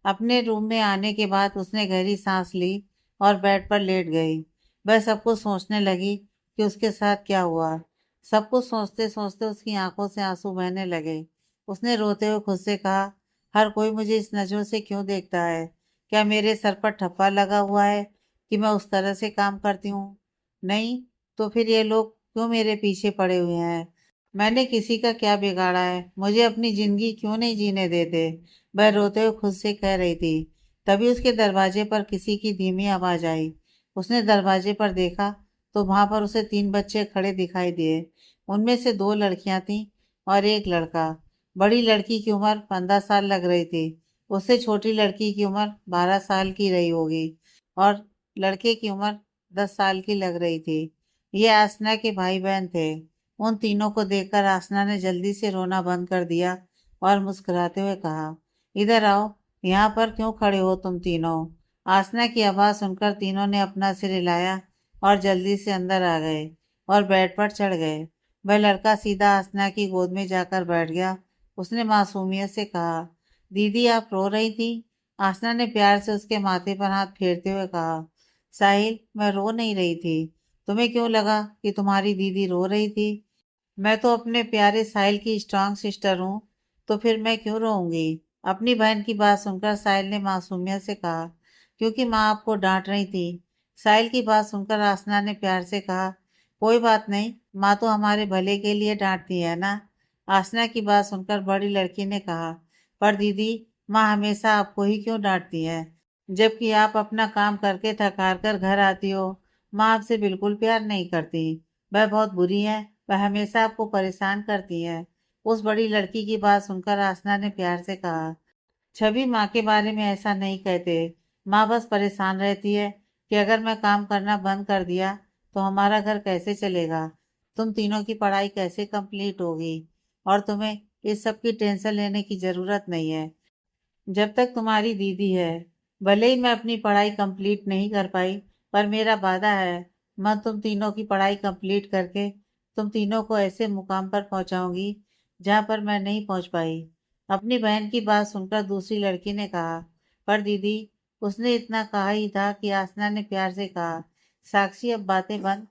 अपने रूम में आने के बाद उसने गहरी सांस ली और बेड पर लेट गई। वह सब कुछ सोचने लगी कि उसके साथ क्या हुआ। सब कुछ सोचते सोचते उसकी आंखों से आंसू बहने लगे। उसने रोते हुए खुद से कहा, हर कोई मुझे इस नजरों से क्यों देखता है? क्या मेरे सर पर ठप्पा लगा हुआ है कि मैं उस तरह से काम करती हूँ? नहीं, तो फिर ये लोग क्यों मेरे पीछे पड़े हुए हैं? मैंने किसी का क्या बिगाड़ा है? मुझे अपनी जिंदगी क्यों नहीं जीने देते? वह रोते हुए खुद से कह रही थी। तभी उसके दरवाजे पर किसी की धीमी आवाज आई। उसने दरवाजे पर देखा तो वहां पर उसे 3 बच्चे खड़े दिखाई दिए। उनमें से 2 लड़कियां थीं और एक लड़का। बड़ी लड़की की उम्र 15 साल लग रही थी। उससे छोटी लड़की की उम्र 12 साल की रही होगी और लड़के की उम्र 10 साल की लग रही थी। ये आसना के भाई बहन थे। उन तीनों को देखकर आसना ने जल्दी से रोना बंद कर दिया और मुस्कुराते हुए कहा, इधर आओ। यहाँ पर क्यों खड़े हो तुम तीनों? आसना की आवाज सुनकर तीनों ने अपना सिर हिलाया और जल्दी से अंदर आ गए और बेड पर चढ़ गए। वह लड़का सीधा आसना की गोद में जाकर बैठ गया। उसने मासूमियत से कहा, दीदी आप रो रही थी? आसना ने प्यार से उसके माथे पर हाथ फेरते हुए कहा, साहिल मैं रो नहीं रही थी। तुम्हें क्यों लगा कि तुम्हारी दीदी रो रही थी? मैं तो अपने प्यारे साहिल की स्ट्रांग सिस्टर हूँ, तो फिर मैं क्यों रोऊंगी? अपनी बहन की बात सुनकर साहिल ने मासूमियत से कहा, क्योंकि माँ आपको डांट रही थी। साहिल की बात सुनकर आसना ने प्यार से कहा, कोई बात नहीं, माँ तो हमारे भले के लिए डांटती है ना। आसना की बात सुनकर बड़ी लड़की ने कहा, पर दीदी माँ हमेशा आपको ही क्यों डांटती है, जबकि आप अपना काम करके थकार कर घर आती हो। माँ आपसे बिल्कुल प्यार नहीं करती। वह बहुत बुरी है। वह हमेशा आपको परेशान करती है। उस बड़ी लड़की की बात सुनकर आसना ने प्यार से कहा, छवि माँ के बारे में ऐसा नहीं कहते। माँ बस परेशान रहती है कि अगर मैं काम करना बंद कर दिया तो हमारा घर कैसे चलेगा, तुम तीनों की पढ़ाई कैसे कंप्लीट होगी, और तुम्हें इस सब की टेंशन लेने की जरूरत नहीं है जब तक तुम्हारी दीदी है। भले ही मैं अपनी पढ़ाई कंप्लीट नहीं कर पाई, पर मेरा वादा है मैं तुम तीनों की पढ़ाई कंप्लीट करके तुम तीनों को ऐसे मुकाम पर पहुंचाऊंगी जहां पर मैं नहीं पहुंच पाई। अपनी बहन की बात सुनकर दूसरी लड़की ने कहा, पर दीदी उसने इतना कहा ही था कि आसना ने प्यार से कहा, साक्षी अब बातें बंद।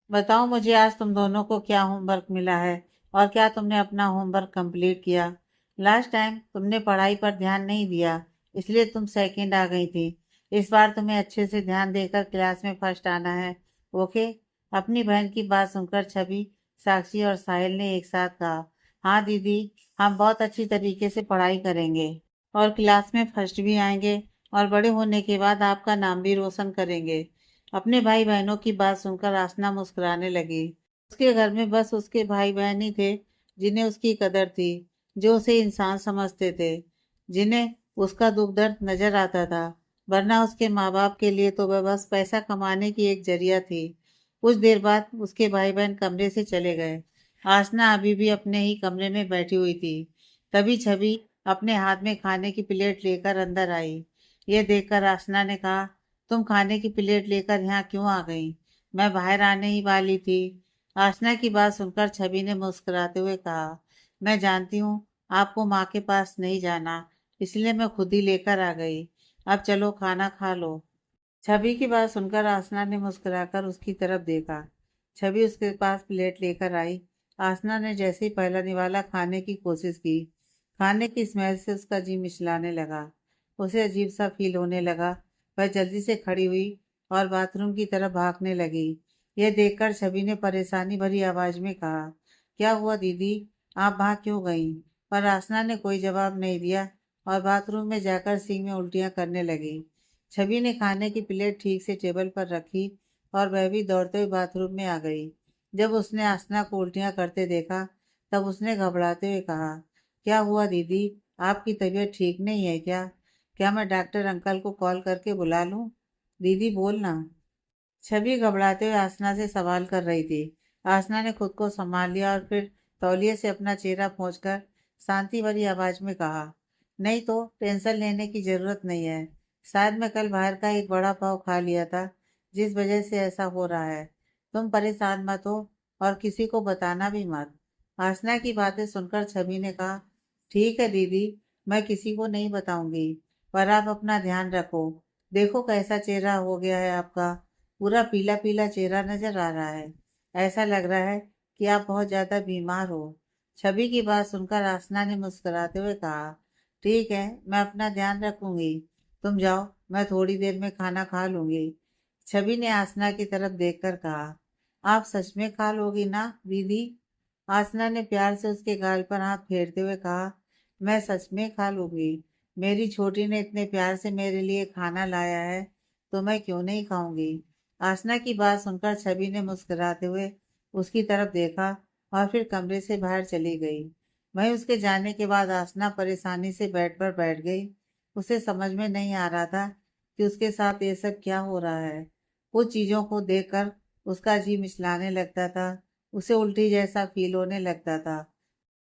बताओ मुझे आज तुम दोनों को क्या होमवर्क मिला है और क्या तुमने अपना होमवर्क कंप्लीट किया? लास्ट टाइम तुमने पढ़ाई पर ध्यान नहीं दिया, इसलिए तुम सेकंड आ गई थी। इस बार तुम्हें अच्छे से ध्यान देकर क्लास में फर्स्ट आना है। ओके? अपनी बहन की बात सुनकर छवि, साक्षी और साहिल ने एक साथ कहा, हाँ दीदी, हम बहुत अच्छी तरीके से पढ़ाई करेंगे और क्लास में फर्स्ट भी आएंगे और बड़े होने के बाद आपका नाम भी रोशन करेंगे। अपने भाई बहनों की बात सुनकर आसना मुस्कुराने लगी। उसके घर में बस उसके भाई बहन ही थे जिन्हें उसकी कदर थी, जो उसे इंसान समझते थे, जिन्हें उसका दुख दर्द नजर आता था। वरना उसके माँ बाप के लिए तो वह बस पैसा कमाने की एक जरिया थी। कुछ देर बाद उसके भाई बहन कमरे से चले गए। आसना अभी भी अपने ही कमरे में बैठी हुई थी। तभी छवि अपने हाथ में खाने की प्लेट लेकर अंदर आई। ये देखकर आसना ने कहा, तुम खाने की प्लेट लेकर यहाँ क्यों आ गई? मैं बाहर आने ही वाली थी। आसना की बात सुनकर छवि ने मुस्कुराते हुए कहा, मैं जानती हूँ आपको माँ के पास नहीं जाना, इसलिए मैं खुद ही लेकर आ गई। अब चलो खाना खा लो। छवि की बात सुनकर आसना ने मुस्कुराकर उसकी तरफ देखा। छवि उसके पास प्लेट लेकर आई। आसना ने जैसे ही पहला निवाला खाने की कोशिश की, खाने की स्मेल से उसका जी मिचलाने लगा। उसे अजीब सा फील होने लगा। वह जल्दी से खड़ी हुई और बाथरूम की तरफ भागने लगी। यह देखकर छवि ने परेशानी भरी आवाज में कहा, क्या हुआ दीदी, आप भाग क्यों गईं? पर आसना ने कोई जवाब नहीं दिया और बाथरूम में जाकर सिंक में उल्टियां करने लगी। छवि ने खाने की प्लेट ठीक से टेबल पर रखी और वह भी दौड़ते हुए बाथरूम में आ गई। जब उसने आसना को उल्टियां करते देखा तब उसने घबराते हुए कहा, क्या हुआ दीदी, आपकी तबीयत ठीक नहीं है क्या? क्या मैं डॉक्टर अंकल को कॉल करके बुला लूं? दीदी बोलना। छवि घबराते हुए आसना से सवाल कर रही थी। आसना ने खुद को संभाल लिया और फिर तौलिए से अपना चेहरा पोंछकर शांति भरी आवाज में कहा, नहीं तो टेंशन लेने की जरूरत नहीं है। शायद मैं कल बाहर का एक बड़ा पाव खा लिया था, जिस वजह से ऐसा हो रहा है। तुम परेशान मत हो और किसी को बताना भी मत। आसना की बातें सुनकर छवि ने कहा, ठीक है दीदी, मैं किसी को नहीं बताऊंगी, पर आप अपना ध्यान रखो। देखो कैसा चेहरा हो गया है आपका, पूरा पीला पीला चेहरा नजर आ रहा है। ऐसा लग रहा है कि आप बहुत ज्यादा बीमार हो। छवि की बात सुनकर आसना ने मुस्कुराते हुए कहा, ठीक है, मैं अपना ध्यान रखूंगी। तुम जाओ, मैं थोड़ी देर में खाना खा लूंगी। छवि ने आसना की तरफ देखकर कहा, आप सच में खा लोगी ना दीदी? आसना ने प्यार से उसके गाल पर हाथ फेरते हुए कहा, मैं सच में खा लूंगी। मेरी छोटी ने इतने प्यार से मेरे लिए खाना लाया है तो मैं क्यों नहीं खाऊंगी। आसना की बात सुनकर छवि ने मुस्कुराते हुए उसकी तरफ देखा और फिर कमरे से बाहर चली गई। वहीं उसके जाने के बाद आसना परेशानी से बेड पर बैठ गई। उसे समझ में नहीं आ रहा था कि उसके साथ ये सब क्या हो रहा है। कुछ चीजों को देखकर उसका जी मिचलाने लगता था, उसे उल्टी जैसा फील होने लगता था।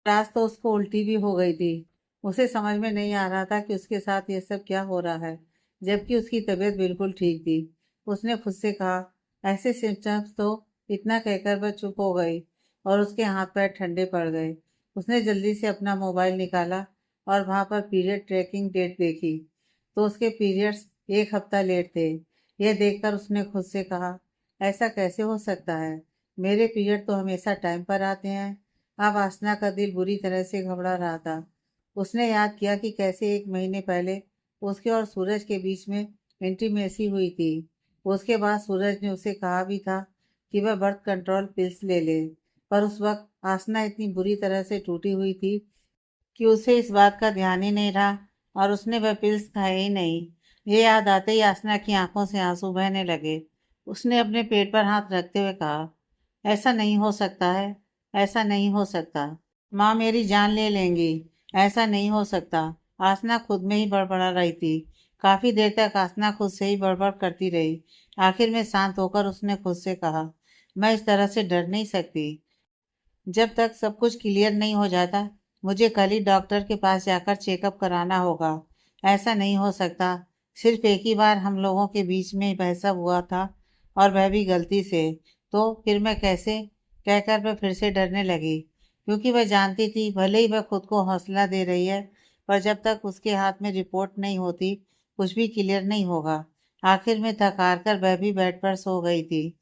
आज तो उसको उल्टी भी हो गई थी। उसे समझ में नहीं आ रहा था कि उसके साथ ये सब क्या हो रहा है, जबकि उसकी तबीयत बिल्कुल ठीक थी। उसने खुद से कहा, ऐसे सिम्टम्स तो, इतना कहकर वह चुप हो गई और उसके हाथ पैर ठंडे पड़ गए। उसने जल्दी से अपना मोबाइल निकाला और वहां पर पीरियड ट्रैकिंग डेट देखी तो उसके पीरियड्स एक हफ्ता लेट थे। यह देखकर उसने खुद से कहा, ऐसा कैसे हो सकता है, मेरे पीरियड तो हमेशा टाइम पर आते हैं। अब आसना का दिल बुरी तरह से घबरा रहा था। उसने याद किया कि कैसे एक महीने पहले उसके और सूरज के बीच में इंटीमेसी हुई थी। उसके बाद सूरज ने उसे कहा भी था कि वह बर्थ कंट्रोल पिल्स ले ले, पर उस वक्त आसना इतनी बुरी तरह से टूटी हुई थी कि उसे इस बात का ध्यान ही नहीं रहा और उसने वह पिल्स खाए ही नहीं। ये याद आते ही आसना की आंखों से आंसू बहने लगे। उसने अपने पेट पर हाथ रखते हुए कहा, ऐसा नहीं हो सकता है, ऐसा नहीं हो सकता। माँ मेरी जान ले लेंगी, ऐसा नहीं हो सकता। आसना खुद में ही बड़बड़ा रही थी। काफी देर तक आसना खुद से ही बड़बड़ करती रही। आखिर में शांत होकर उसने खुद से कहा, मैं इस तरह से डर नहीं सकती। जब तक सब कुछ क्लियर नहीं हो जाता मुझे कल ही डॉक्टर के पास जाकर चेकअप कराना होगा। ऐसा नहीं हो सकता। सिर्फ एक ही बार हम लोगों के बीच में बहसा हुआ था और वह भी गलती से। तो फिर मैं कैसे, कहकर वह फिर से डरने लगी, क्योंकि वह जानती थी भले ही वह खुद को हौसला दे रही है, पर जब तक उसके हाथ में रिपोर्ट नहीं होती कुछ भी क्लियर नहीं होगा। आखिर में थक हार कर वह भी बेड पर सो गई थी।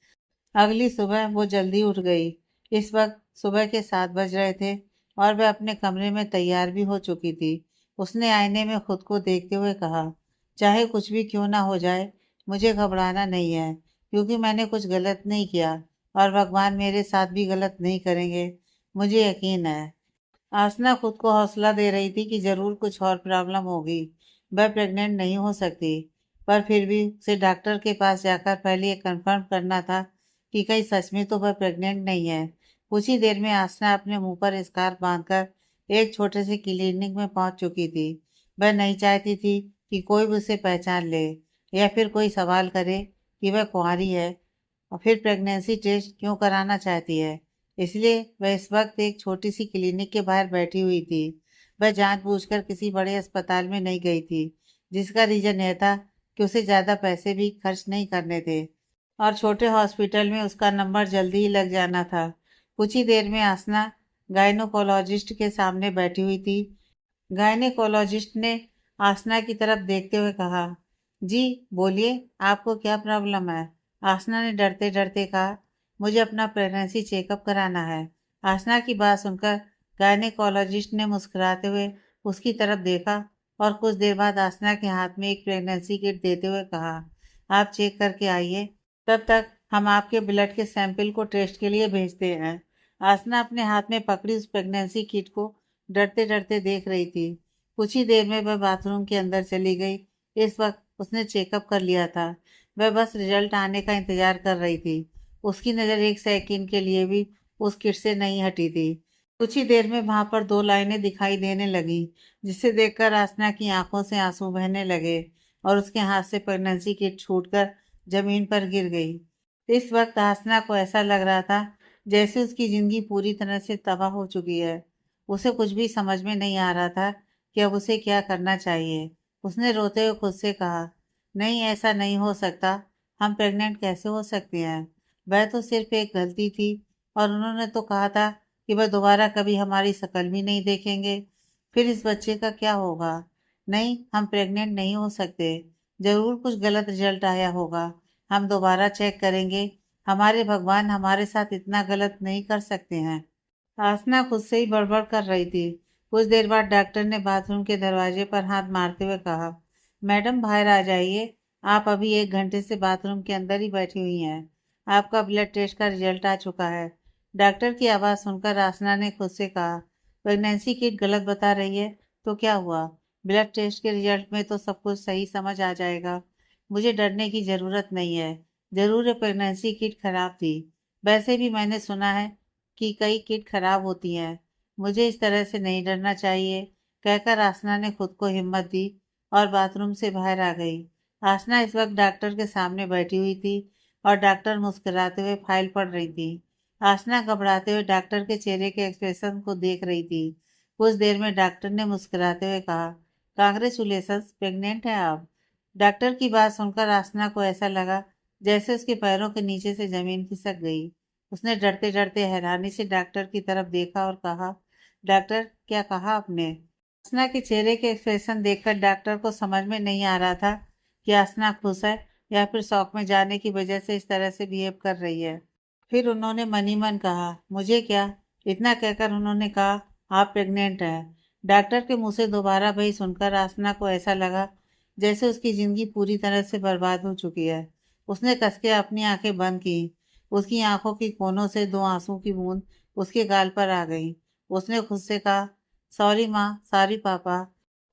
अगली सुबह वो जल्दी उठ गई। इस वक्त सुबह के 7 बज रहे थे और वह अपने कमरे में तैयार भी हो चुकी थी। उसने आईने में खुद को देखते हुए कहा, चाहे कुछ भी क्यों ना हो जाए, मुझे घबराना नहीं है, क्योंकि मैंने कुछ गलत नहीं किया और भगवान मेरे साथ भी गलत नहीं करेंगे। मुझे यकीन है। आसना खुद को हौसला दे रही थी कि जरूर कुछ और प्रॉब्लम होगी, वह प्रेग्नेंट नहीं हो सकती। पर फिर भी उसे डॉक्टर के पास जाकर पहले ये कंफर्म करना था कि कहीं सच में तो वह प्रेग्नेंट नहीं है। कुछ ही देर में आसना अपने मुंह पर स्कार्फ बांधकर एक छोटे से क्लिनिक में पहुंच चुकी थी। वह नहीं चाहती थी कि कोई भी उसे पहचान ले या फिर कोई सवाल करे कि वह कुंवारी है और फिर प्रेगनेंसी टेस्ट क्यों कराना चाहती है। इसलिए वह इस वक्त एक छोटी सी क्लिनिक के बाहर बैठी हुई थी। वह जानबूझकर किसी बड़े अस्पताल में नहीं गई थी, जिसका रीजन यह था कि उसे ज़्यादा पैसे भी खर्च नहीं करने थे और छोटे हॉस्पिटल में उसका नंबर जल्दी ही लग जाना था। कुछ ही देर में आसना गायनोकोलॉजिस्ट के सामने बैठी हुई थी। गायनेकोलॉजिस्ट ने आसना की तरफ देखते हुए कहा, जी बोलिए, आपको क्या प्रॉब्लम है? आसना ने डरते डरते कहा, मुझे अपना प्रेगनेंसी चेकअप कराना है। आसना की बात सुनकर गायनेकोलॉजिस्ट ने मुस्कुराते हुए उसकी तरफ देखा और कुछ देर बाद आसना के हाथ में एक प्रेगनेंसी किट देते हुए कहा, आप चेक करके आइए। तब तक हम आपके ब्लड के सैंपल को टेस्ट के लिए भेजते हैं। आसना अपने हाथ में पकड़ी उस प्रेगनेंसी किट को डरते डरते देख रही थी। कुछ ही देर में वह बाथरूम के अंदर चली गई। इस वक्त उसने चेकअप कर लिया था। वह बस रिजल्ट आने का इंतजार कर रही थी। उसकी नज़र एक सेकंड के लिए भी उस किट से नहीं हटी थी। कुछ ही देर में वहां पर दो लाइनें दिखाई देने लगी, जिसे देखकर आसना की आंखों से आंसू बहने लगे और उसके हाथ से प्रेगनेंसी किट छूटकर जमीन पर गिर गई। इस वक्त आसना को ऐसा लग रहा था जैसे उसकी जिंदगी पूरी तरह से तबाह हो चुकी है। उसे कुछ भी समझ में नहीं आ रहा था कि अब उसे क्या करना चाहिए। उसने रोते हुए खुद से कहा, नहीं, ऐसा नहीं हो सकता। हम प्रेग्नेंट कैसे हो सकते हैं? वह तो सिर्फ एक गलती थी और उन्होंने तो कहा था कि वह दोबारा कभी हमारी शक्ल भी नहीं देखेंगे। फिर इस बच्चे का क्या होगा? नहीं, हम प्रेग्नेंट नहीं हो सकते। जरूर कुछ गलत रिजल्ट आया होगा। हम दोबारा चेक करेंगे। हमारे भगवान हमारे साथ इतना गलत नहीं कर सकते हैं। आसना खुद से ही बड़बड़ कर रही थी। कुछ देर बाद डॉक्टर ने बाथरूम के दरवाजे पर हाथ मारते हुए कहा, मैडम बाहर आ जाइए। आप अभी 1 घंटे से बाथरूम के अंदर ही बैठी हुई हैं। आपका ब्लड टेस्ट का रिजल्ट आ चुका है। डॉक्टर की आवाज़ सुनकर आसना ने खुद से कहा, प्रेगनेंसी किट गलत बता रही है तो क्या हुआ? ब्लड टेस्ट के रिजल्ट में तो सब कुछ सही समझ आ जाएगा। मुझे डरने की ज़रूरत नहीं है। ज़रूर ये प्रेगनेंसी किट खराब थी। वैसे भी मैंने सुना है कि कई किट खराब होती हैं। मुझे इस तरह से नहीं डरना चाहिए। कहकर आसना ने खुद को हिम्मत दी और बाथरूम से बाहर आ गई। आसना इस वक्त डॉक्टर के सामने बैठी हुई थी और डॉक्टर मुस्कुराते हुए फाइल पढ़ रही थी। आसना घबराते हुए डॉक्टर के चेहरे के एक्सप्रेशन को देख रही थी। कुछ देर में डॉक्टर ने मुस्कुराते हुए कहा, कांग्रेचुलेशंस, प्रेग्नेंट है आप। डॉक्टर की बात सुनकर आसना को ऐसा लगा जैसे उसके पैरों के नीचे से जमीन खिसक गई। उसने डरते डरते हैरानी से डॉक्टर की तरफ देखा और कहा, डॉक्टर, क्या कहा आपने? आसना के चेहरे के एक्सप्रेशन देखकर डॉक्टर को समझ में नहीं आ रहा था कि आसना खुश है या फिर शौक में जाने की वजह से इस तरह से बिहेव कर रही है। फिर उन्होंने मन ही मन कहा, मुझे क्या? इतना कहकर उन्होंने कहा, आप प्रेग्नेंट हैं। डॉक्टर के मुंह से दोबारा वही सुनकर आसना को ऐसा लगा जैसे उसकी जिंदगी पूरी तरह से बर्बाद हो चुकी है। उसने कस के अपनी आंखें बंद की। उसकी आंखों की कोनों से दो आंसू की बूंद उसके गाल पर आ गई। उसने खुद से कहा, सॉरी माँ, सॉरी पापा,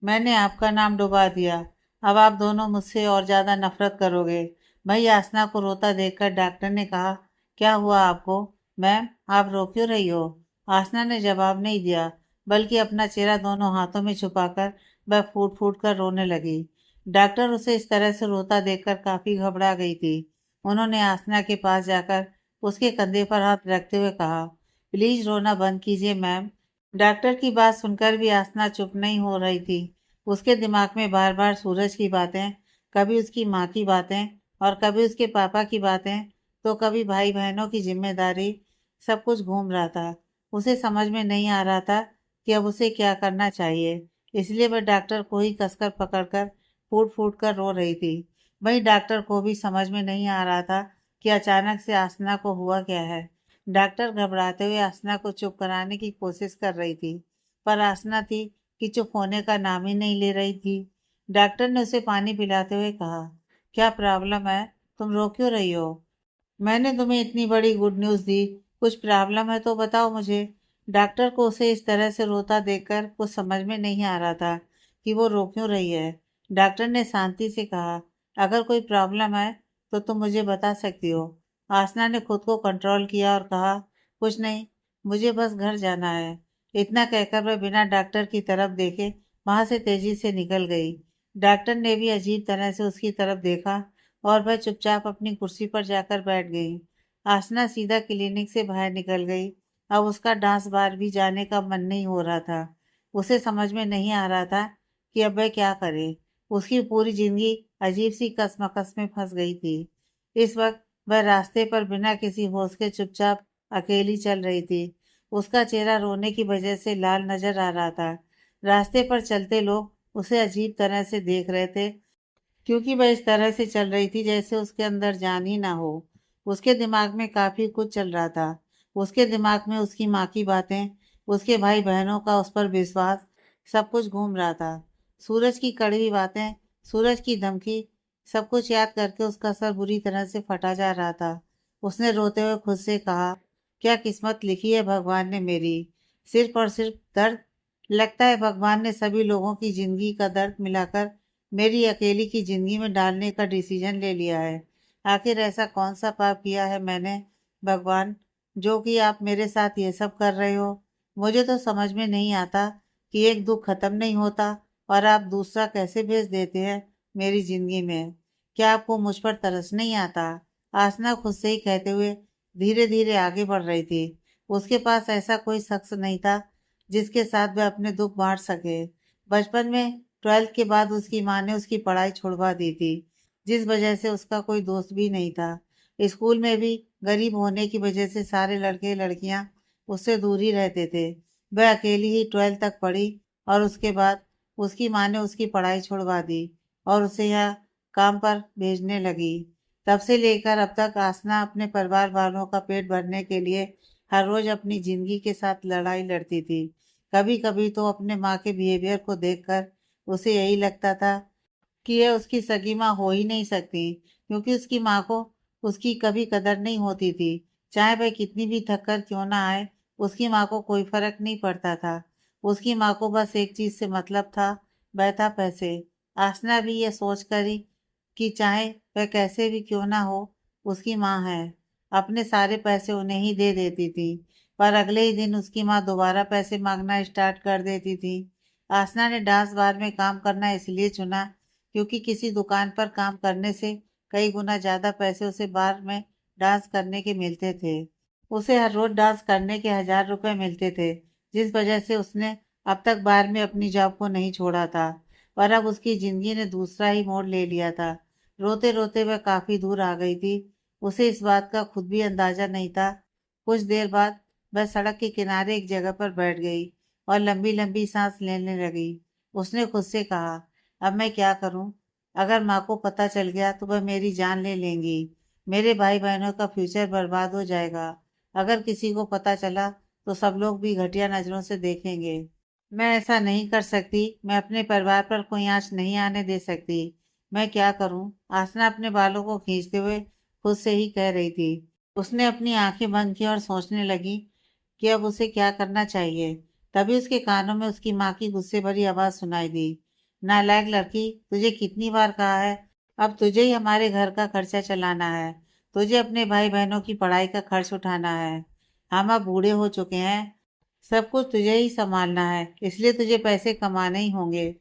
मैंने आपका नाम डुबा दिया। अब आप दोनों मुझसे और ज़्यादा नफरत करोगे। भाई आसना को रोता देखकर डॉक्टर ने कहा, क्या हुआ आपको? मैम, आप रो क्यों रही हो? आसना ने जवाब नहीं दिया, बल्कि अपना चेहरा दोनों हाथों में छुपाकर वह फूट फूट कर रोने लगी। डॉक्टर उसे इस तरह से रोता देखकर काफ़ी घबरा गई थी। उन्होंने आसना के पास जाकर उसके कंधे पर हाथ रखते हुए कहा, प्लीज़ रोना बंद कीजिए मैम। डॉक्टर की बात सुनकर भी आसना चुप नहीं हो रही थी। उसके दिमाग में बार बार सूरज की बातें, कभी उसकी माँ की बातें और कभी उसके पापा की बातें, तो कभी भाई बहनों की जिम्मेदारी, सब कुछ घूम रहा था। उसे समझ में नहीं आ रहा था कि अब उसे क्या करना चाहिए। इसलिए वह डॉक्टर को ही कसकर पकड़कर फूट फूट कर रो रही थी। वहीं डॉक्टर को भी समझ में नहीं आ रहा था कि अचानक से आसना को हुआ क्या है। डॉक्टर घबराते हुए आसना को चुप कराने की कोशिश कर रही थी, पर आसना थी कि चुप होने का नाम ही नहीं ले रही थी। डॉक्टर ने उसे पानी पिलाते हुए कहा, क्या प्रॉब्लम है? तुम रो क्यों रही हो? मैंने तुम्हें इतनी बड़ी गुड न्यूज़ दी, कुछ प्रॉब्लम है तो बताओ मुझे। डॉक्टर को उसे इस तरह से रोता देखकर कुछ समझ में नहीं आ रहा था कि वो रो क्यों रही है। डॉक्टर ने शांति से कहा, अगर कोई प्रॉब्लम है तो तुम मुझे बता सकती हो। आसना ने खुद को कंट्रोल किया और कहा, कुछ नहीं, मुझे बस घर जाना है। इतना कहकर वह बिना डॉक्टर की तरफ देखे वहां से तेजी से निकल गई। डॉक्टर ने भी अजीब तरह से उसकी तरफ देखा और वह चुपचाप अपनी कुर्सी पर जाकर बैठ गई। आसना सीधा क्लिनिक से बाहर निकल गई। अब उसका डांस बार भी जाने का मन नहीं हो रहा था। उसे समझ में नहीं आ रहा था कि अब वह क्या करे। उसकी पूरी जिंदगी अजीब सी कसमकस में फंस गई थी। इस वक्त वह रास्ते पर बिना किसी होश के चुपचाप अकेली चल रही थी। उसका चेहरा रोने की वजह से लाल नजर आ रहा था। रास्ते पर चलते लोग उसे अजीब तरह से देख रहे थे, क्योंकि वह इस तरह से चल रही थी जैसे उसके अंदर जान ही ना हो। उसके दिमाग में काफी कुछ चल रहा था। उसके दिमाग में उसकी माँ की बातें, उसके भाई बहनों का उस पर विश्वास, सब कुछ घूम रहा था। सूरज की कड़वी बातें, सूरज की धमकी, सब कुछ याद करके उसका सर बुरी तरह से फटा जा रहा था। उसने रोते हुए खुद से कहा, क्या किस्मत लिखी है भगवान ने मेरी। सिर्फ और सिर्फ दर्द। लगता है भगवान ने सभी लोगों की जिंदगी का दर्द मिलाकर मेरी अकेली की जिंदगी में डालने का डिसीजन ले लिया है। आखिर ऐसा कौन सा पाप किया है मैंने भगवान, जो कि आप मेरे साथ ये सब कर रहे हो। मुझे तो समझ में नहीं आता कि एक दुख खत्म नहीं होता और आप दूसरा कैसे भेज देते हैं मेरी जिंदगी में। क्या आपको मुझ पर तरस नहीं आता। आसना खुद से ही कहते हुए धीरे धीरे आगे बढ़ रही थी। उसके पास ऐसा कोई शख्स नहीं था जिसके साथ वह अपने दुख बांट सके। बचपन में 12th के बाद उसकी माँ ने उसकी पढ़ाई छुड़वा दी थी, जिस वजह से उसका कोई दोस्त भी नहीं था। स्कूल में भी गरीब होने की वजह से सारे लड़के लड़कियां उससे दूर ही रहते थे। वह अकेली ही 12th तक पढ़ी और उसके बाद उसकी माँ ने उसकी पढ़ाई छुड़वा दी और उसे यहाँ काम पर भेजने लगी। तब से लेकर अब तक आसना अपने परिवार वालों का पेट भरने के लिए हर रोज अपनी जिंदगी के साथ लड़ाई लड़ती थी। कभी कभी तो अपने माँ के बिहेवियर को देखकर उसे यही लगता था कि यह उसकी सगी माँ हो ही नहीं सकती, क्योंकि उसकी माँ को उसकी कभी कदर नहीं होती थी। चाहे वह कितनी भी थक कर क्यों ना आए, उसकी माँ को कोई फर्क नहीं पड़ता था। उसकी माँ को बस एक चीज से मतलब था, वह था पैसे। आसना भी ये सोच कर ही कि चाहे वह कैसे भी क्यों ना हो, उसकी माँ है, अपने सारे पैसे उन्हें ही दे देती थी। पर अगले ही दिन उसकी माँ दोबारा पैसे मांगना स्टार्ट कर देती थी। आसना ने डांस बार में काम करना इसलिए चुना क्योंकि किसी दुकान पर काम करने से कई गुना ज्यादा पैसे उसे बार में डांस करने के मिलते थे। उसे हर रोज डांस करने के 1000 रुपए मिलते थे, जिस वजह से उसने अब तक बार में अपनी जॉब को नहीं छोड़ा था। पर अब उसकी जिंदगी ने दूसरा ही मोड़ ले लिया था। रोते रोते वह काफी दूर आ गई थी। उसे इस बात का खुद भी अंदाजा नहीं था। कुछ देर बाद वह सड़क के किनारे एक जगह पर बैठ गई और लंबी लंबी सांस लेने लगी। उसने खुद से कहा, अब मैं क्या करूं। अगर माँ को पता चल गया तो वह मेरी जान ले लेंगी। मेरे भाई बहनों का फ्यूचर बर्बाद हो जाएगा। अगर किसी को पता चला तो सब लोग भी घटिया नजरों से देखेंगे। मैं ऐसा नहीं कर सकती। मैं अपने परिवार पर कोई आंच नहीं आने दे सकती। मैं क्या करूं। आसना अपने बालों को खींचते हुए खुद से ही कह रही थी। उसने अपनी आंखें बंद की और सोचने लगी कि अब उसे क्या करना चाहिए। तभी उसके कानों में उसकी माँ की गुस्से भरी आवाज सुनाई दी। नालायक लड़की, तुझे कितनी बार कहा है, अब तुझे ही हमारे घर का खर्चा चलाना है। तुझे अपने भाई बहनों की पढ़ाई का खर्च उठाना है। हम अब बूढ़े हो चुके हैं, सब कुछ तुझे ही संभालना है, इसलिए तुझे पैसे कमाने ही होंगे।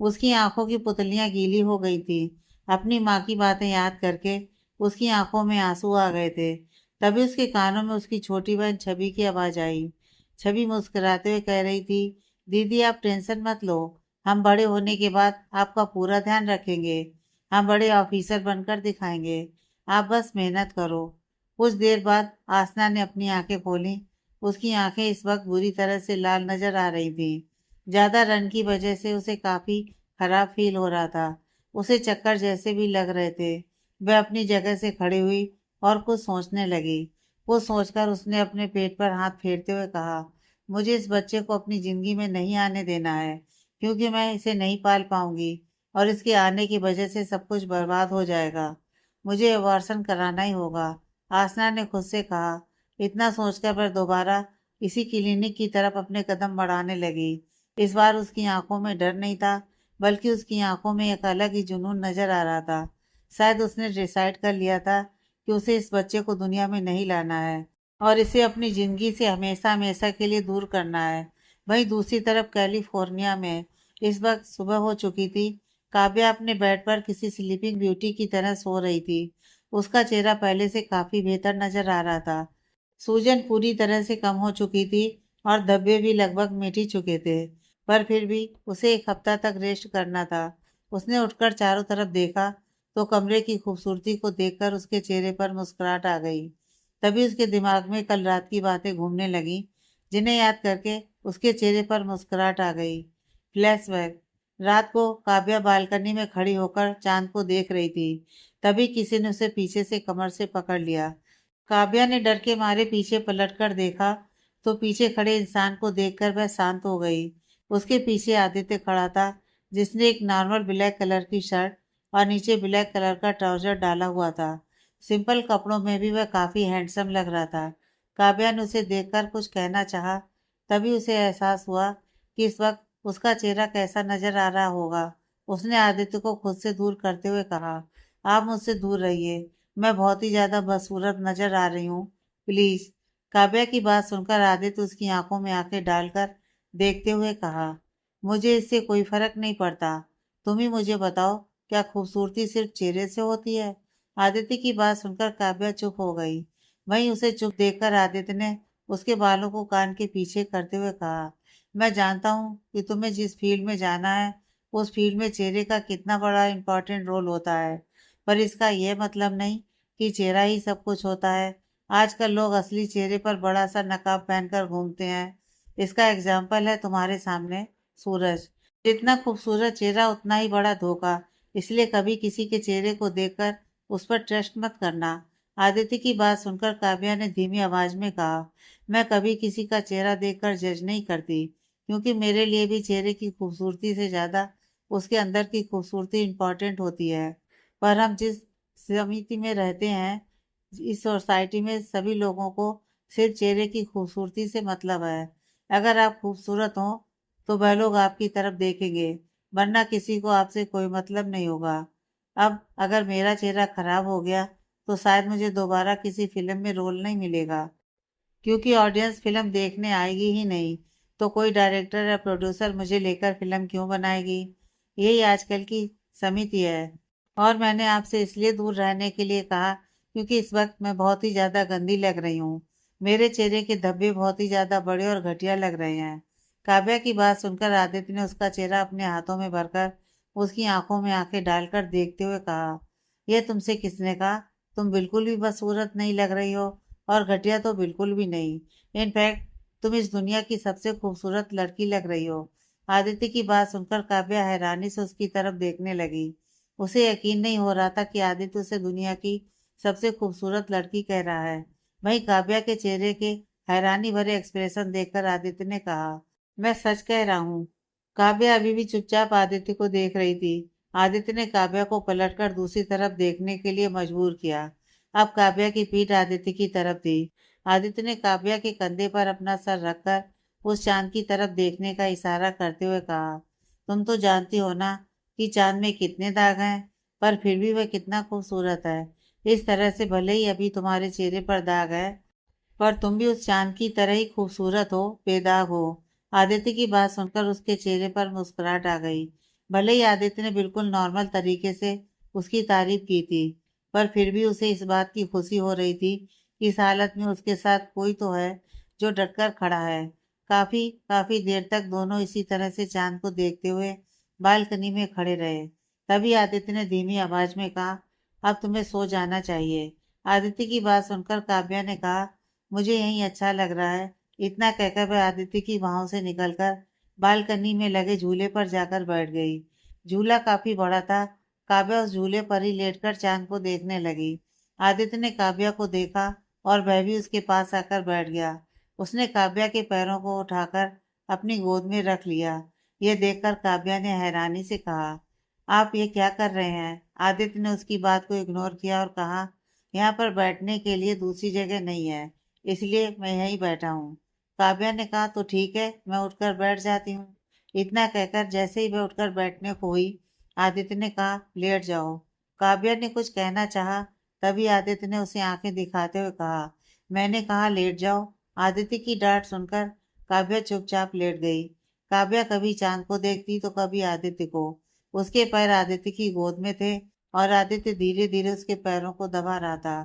उसकी आंखों की पुतलियां गीली हो गई थी। अपनी माँ की बातें याद करके उसकी आंखों में आंसू आ गए थे। तभी उसके कानों में उसकी छोटी बहन छवि की आवाज आई। छवि मुस्कुराते हुए कह रही थी, दीदी आप टेंशन मत लो, हम बड़े होने के बाद आपका पूरा ध्यान रखेंगे। हम बड़े ऑफिसर बनकर दिखाएंगे। आप बस मेहनत करो। कुछ देर बाद आसना ने अपनी आंखें खोली। उसकी आंखें इस वक्त बुरी तरह से लाल नजर आ रही थी। ज्यादा रन की वजह से उसे काफी खराब फील हो रहा था। उसे चक्कर जैसे भी लग रहे थे। वह अपनी जगह से खड़ी हुई और कुछ सोचने लगी। कुछ सोचकर उसने अपने पेट पर हाथ फेरते हुए कहा, मुझे इस बच्चे को अपनी जिंदगी में नहीं आने देना है, क्योंकि मैं इसे नहीं पाल पाऊंगी और इसके आने की वजह से सब कुछ बर्बाद हो जाएगा। मुझे अबॉर्शन कराना ही होगा। आसना ने खुद से कहा। इतना सोचकर वह दोबारा इसी क्लिनिक की तरफ अपने कदम बढ़ाने लगी। इस बार उसकी आंखों में डर नहीं था, बल्कि उसकी आंखों में एक अलग ही जुनून नजर आ रहा था। शायद उसने डिसाइड कर लिया था कि उसे इस बच्चे को दुनिया में नहीं लाना है और इसे अपनी जिंदगी से हमेशा हमेशा के लिए दूर करना है। वहीं दूसरी तरफ कैलिफोर्निया में इस वक्त सुबह हो चुकी थी। काव्या अपने बेड पर किसी स्लीपिंग ब्यूटी की तरह सो रही थी। उसका चेहरा पहले से काफी बेहतर नजर आ रहा था। सूजन पूरी तरह से कम हो चुकी थी और धब्बे भी लगभग मिट ही चुके थे। पर फिर भी उसे एक हफ्ता तक रेस्ट करना था। उसने उठकर चारों तरफ देखा तो कमरे की खूबसूरती को देखकर उसके चेहरे पर मुस्कुराहट आ गई। तभी उसके दिमाग में कल रात की बातें घूमने लगी, जिन्हें याद करके उसके चेहरे पर मुस्कुराहट आ गई। फ्लैशबैक। रात को काव्या बालकनी में खड़ी होकर चांद को देख रही थी। तभी किसी ने उसे पीछे से कमर से पकड़ लिया। काव्या ने डर के मारे पीछे पलटकर देखा तो पीछे खड़े इंसान को देखकर वह शांत हो गई। उसके पीछे आदित्य खड़ा था, जिसने एक नॉर्मल ब्लैक कलर की शर्ट और नीचे ब्लैक कलर का ट्राउजर डाला हुआ था। सिंपल कपड़ों में भी वह काफी हैंडसम लग रहा था। काव्या ने उसे देखकर कुछ कहना चाहा, तभी उसे एहसास हुआ कि इस वक्त उसका चेहरा कैसा नजर आ रहा होगा। उसने आदित्य को खुद से दूर करते हुए कहा, आप मुझसे दूर रहिए, मैं बहुत ही ज्यादा बदसूरत नजर आ रही हूँ, प्लीज। काव्या की बात सुनकर आदित्य उसकी आंखों में आंखें डालकर देखते हुए कहा, मुझे इससे कोई फर्क नहीं पड़ता, तुम ही मुझे बताओ, क्या खूबसूरती सिर्फ चेहरे से होती है? आदित्य की बात सुनकर काव्या चुप हो गई। वहीं उसे चुप देखकर आदित्य ने उसके बालों को कान के पीछे करते हुए कहा, मैं जानता हूँ कि तुम्हें जिस फील्ड में जाना है उस फील्ड में चेहरे का कितना बड़ा इम्पोर्टेंट रोल होता है, पर इसका यह मतलब नहीं कि चेहरा ही सब कुछ होता है। आजकल लोग असली चेहरे पर बड़ा सा नकाब पहनकर घूमते हैं। इसका एग्जाम्पल है तुम्हारे सामने सूरज। जितना खूबसूरत चेहरा उतना ही बड़ा धोखा, इसलिए कभी किसी के चेहरे को देखकर उस पर ट्रस्ट मत करना। आदित्य की बात सुनकर काव्या ने धीमी आवाज में कहा, मैं कभी किसी का चेहरा देखकर जज नहीं करती, क्योंकि मेरे लिए भी चेहरे की खूबसूरती से ज्यादा उसके अंदर की खूबसूरती इम्पोर्टेंट होती है। पर हम जिस समिति में रहते हैं, इस सोसाइटी में सभी लोगों को सिर्फ चेहरे की खूबसूरती से मतलब है। अगर आप खूबसूरत हो तो वह लोग आपकी तरफ देखेंगे, वरना किसी को आपसे कोई मतलब नहीं होगा। अब अगर मेरा चेहरा खराब हो गया तो शायद मुझे दोबारा किसी फिल्म में रोल नहीं मिलेगा, क्योंकि ऑडियंस फिल्म देखने आएगी ही नहीं, तो कोई डायरेक्टर या प्रोड्यूसर मुझे लेकर फिल्म क्यों बनाएगी? यही आजकल की समिति है। और मैंने आपसे इसलिए दूर रहने के लिए कहा, क्योंकि इस वक्त मैं बहुत ही ज्यादा गंदी लग रही हूँ। मेरे चेहरे के धब्बे बहुत ही ज्यादा बड़े और घटिया लग रहे हैं। काव्या की बात सुनकर आदित्य ने उसका चेहरा अपने हाथों में भरकर उसकी आंखों में आंखें डालकर देखते हुए कहा, यह तुमसे किसने कहा? तुम बिल्कुल भी बदसूरत नहीं लग रही हो, और घटिया तो बिल्कुल भी नहीं। इनफैक्ट तुम इस दुनिया की सबसे खूबसूरत लड़की लग रही हो। आदित्य की बात सुनकर काव्या हैरानी से उसकी तरफ देखने लगी। उसे यकीन नहीं हो रहा था कि आदित्य उसे दुनिया की सबसे खूबसूरत लड़की कह रहा है। वहीं काव्या के चेहरे के हैरानी भरे एक्सप्रेशन देखकर आदित्य ने कहा, मैं सच कह रहा हूँ। काव्या अभी भी चुपचाप आदित्य को देख रही थी। आदित्य ने काव्या को पलटकर दूसरी तरफ देखने के लिए मजबूर किया। अब काव्या की पीठ आदित्य की तरफ थी। आदित्य ने काव्या के कंधे पर अपना सर रखकर उस चांद की तरफ देखने का इशारा करते हुए कहा, तुम तो जानती हो ना कि चांद में कितने दाग हैं, पर फिर भी वह कितना खूबसूरत है। इस तरह से भले ही अभी तुम्हारे चेहरे पर दाग है, पर तुम भी उस चांद की तरह ही खूबसूरत हो, बेदाग हो। आदित्य की बात सुनकर उसके चेहरे पर मुस्कुराहट आ गई। भले ही आदित्य ने बिल्कुल नॉर्मल तरीके से उसकी तारीफ की थी, पर फिर भी उसे इस बात की खुशी हो रही थी कि इस हालत में उसके साथ कोई तो है जो डटकर खड़ा है। काफी काफी देर तक दोनों इसी तरह से चांद को देखते हुए बालकनी में खड़े रहे। तभी आदित्य ने धीमी आवाज में कहा, अब तुम्हें सो जाना चाहिए। आदित्य की बात सुनकर काव्या ने कहा, मुझे यहीं अच्छा लग रहा है। इतना कहकर वह आदित्य की बाहों से निकलकर बालकनी में लगे झूले पर जाकर बैठ गई। झूला काफी बड़ा था। काव्या उस झूले पर ही लेटकर चांद को देखने लगी। आदित्य ने काव्या को देखा और वह भी उसके पास आकर बैठ गया। उसने काव्या के पैरों को उठाकर अपनी गोद में रख लिया। यह देखकर काव्या ने हैरानी से कहा, आप ये क्या कर रहे हैं? आदित्य ने उसकी बात को इग्नोर किया और कहा, यहाँ पर बैठने के लिए दूसरी जगह नहीं है, इसलिए मैं यहीं बैठा हूँ। काव्या ने कहा, तो ठीक है, मैं उठकर बैठ जाती हूँ। इतना कहकर जैसे ही वह उठकर बैठने को हुई, आदित्य ने कहा, लेट जाओ। काव्या ने कुछ कहना चाहा, तभी आदित्य ने उसे आंखें दिखाते हुए कहा, मैंने कहा लेट जाओ। आदित्य की डांट सुनकर काव्या चुपचाप लेट गई। काव्या कभी चांद को देखती तो कभी आदित्य को। उसके पैर आदित्य की गोद में थे और आदित्य धीरे धीरे उसके पैरों को दबा रहा था।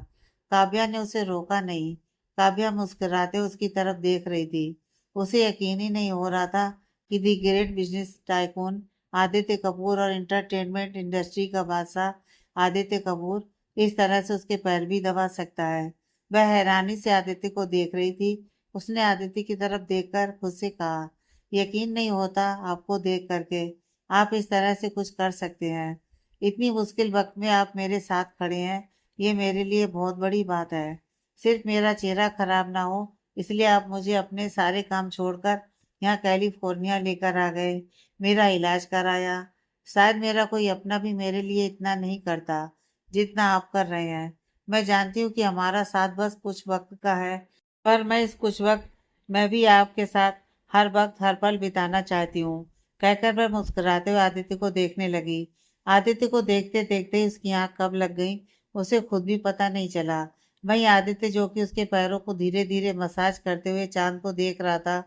काव्या ने उसे रोका नहीं। काव्या मुस्कुराते उसकी तरफ देख रही थी। उसे यकीन ही नहीं हो रहा था कि the great business tycoon Aditya Kapoor और एंटरटेनमेंट इंडस्ट्री का बादशाह आदित्य कपूर इस तरह से उसके पैर भी दबा सकता है। वह हैरानी से आदित्य को देख रही थी। उसने आदित्य की तरफ देखकर खुद से कहा, यकीन नहीं होता आपको देख करके, आप इस तरह से कुछ कर सकते हैं। इतनी मुश्किल वक्त में आप मेरे साथ खड़े हैं, ये मेरे लिए बहुत बड़ी बात है। सिर्फ मेरा चेहरा खराब ना हो, इसलिए आप मुझे अपने सारे काम छोड़कर यहाँ कैलिफोर्निया लेकर आ गए, मेरा इलाज कराया। शायद मेरा कोई अपना भी मेरे लिए इतना नहीं करता जितना आप कर रहे हैं। मैं जानती हूँ कि हमारा साथ बस कुछ वक्त का है, पर मैं इस कुछ वक्त मैं भी आपके साथ हर वक्त हर पल बिताना चाहती हूँ। कहकर वह मुस्कुराते हुए आदित्य को देखने लगी। आदित्य को देखते देखते ही उसकी आंख कब लग गई उसे खुद भी पता नहीं चला। वहीं आदित्य, जो कि उसके पैरों को धीरे धीरे मसाज करते हुए चांद को देख रहा था,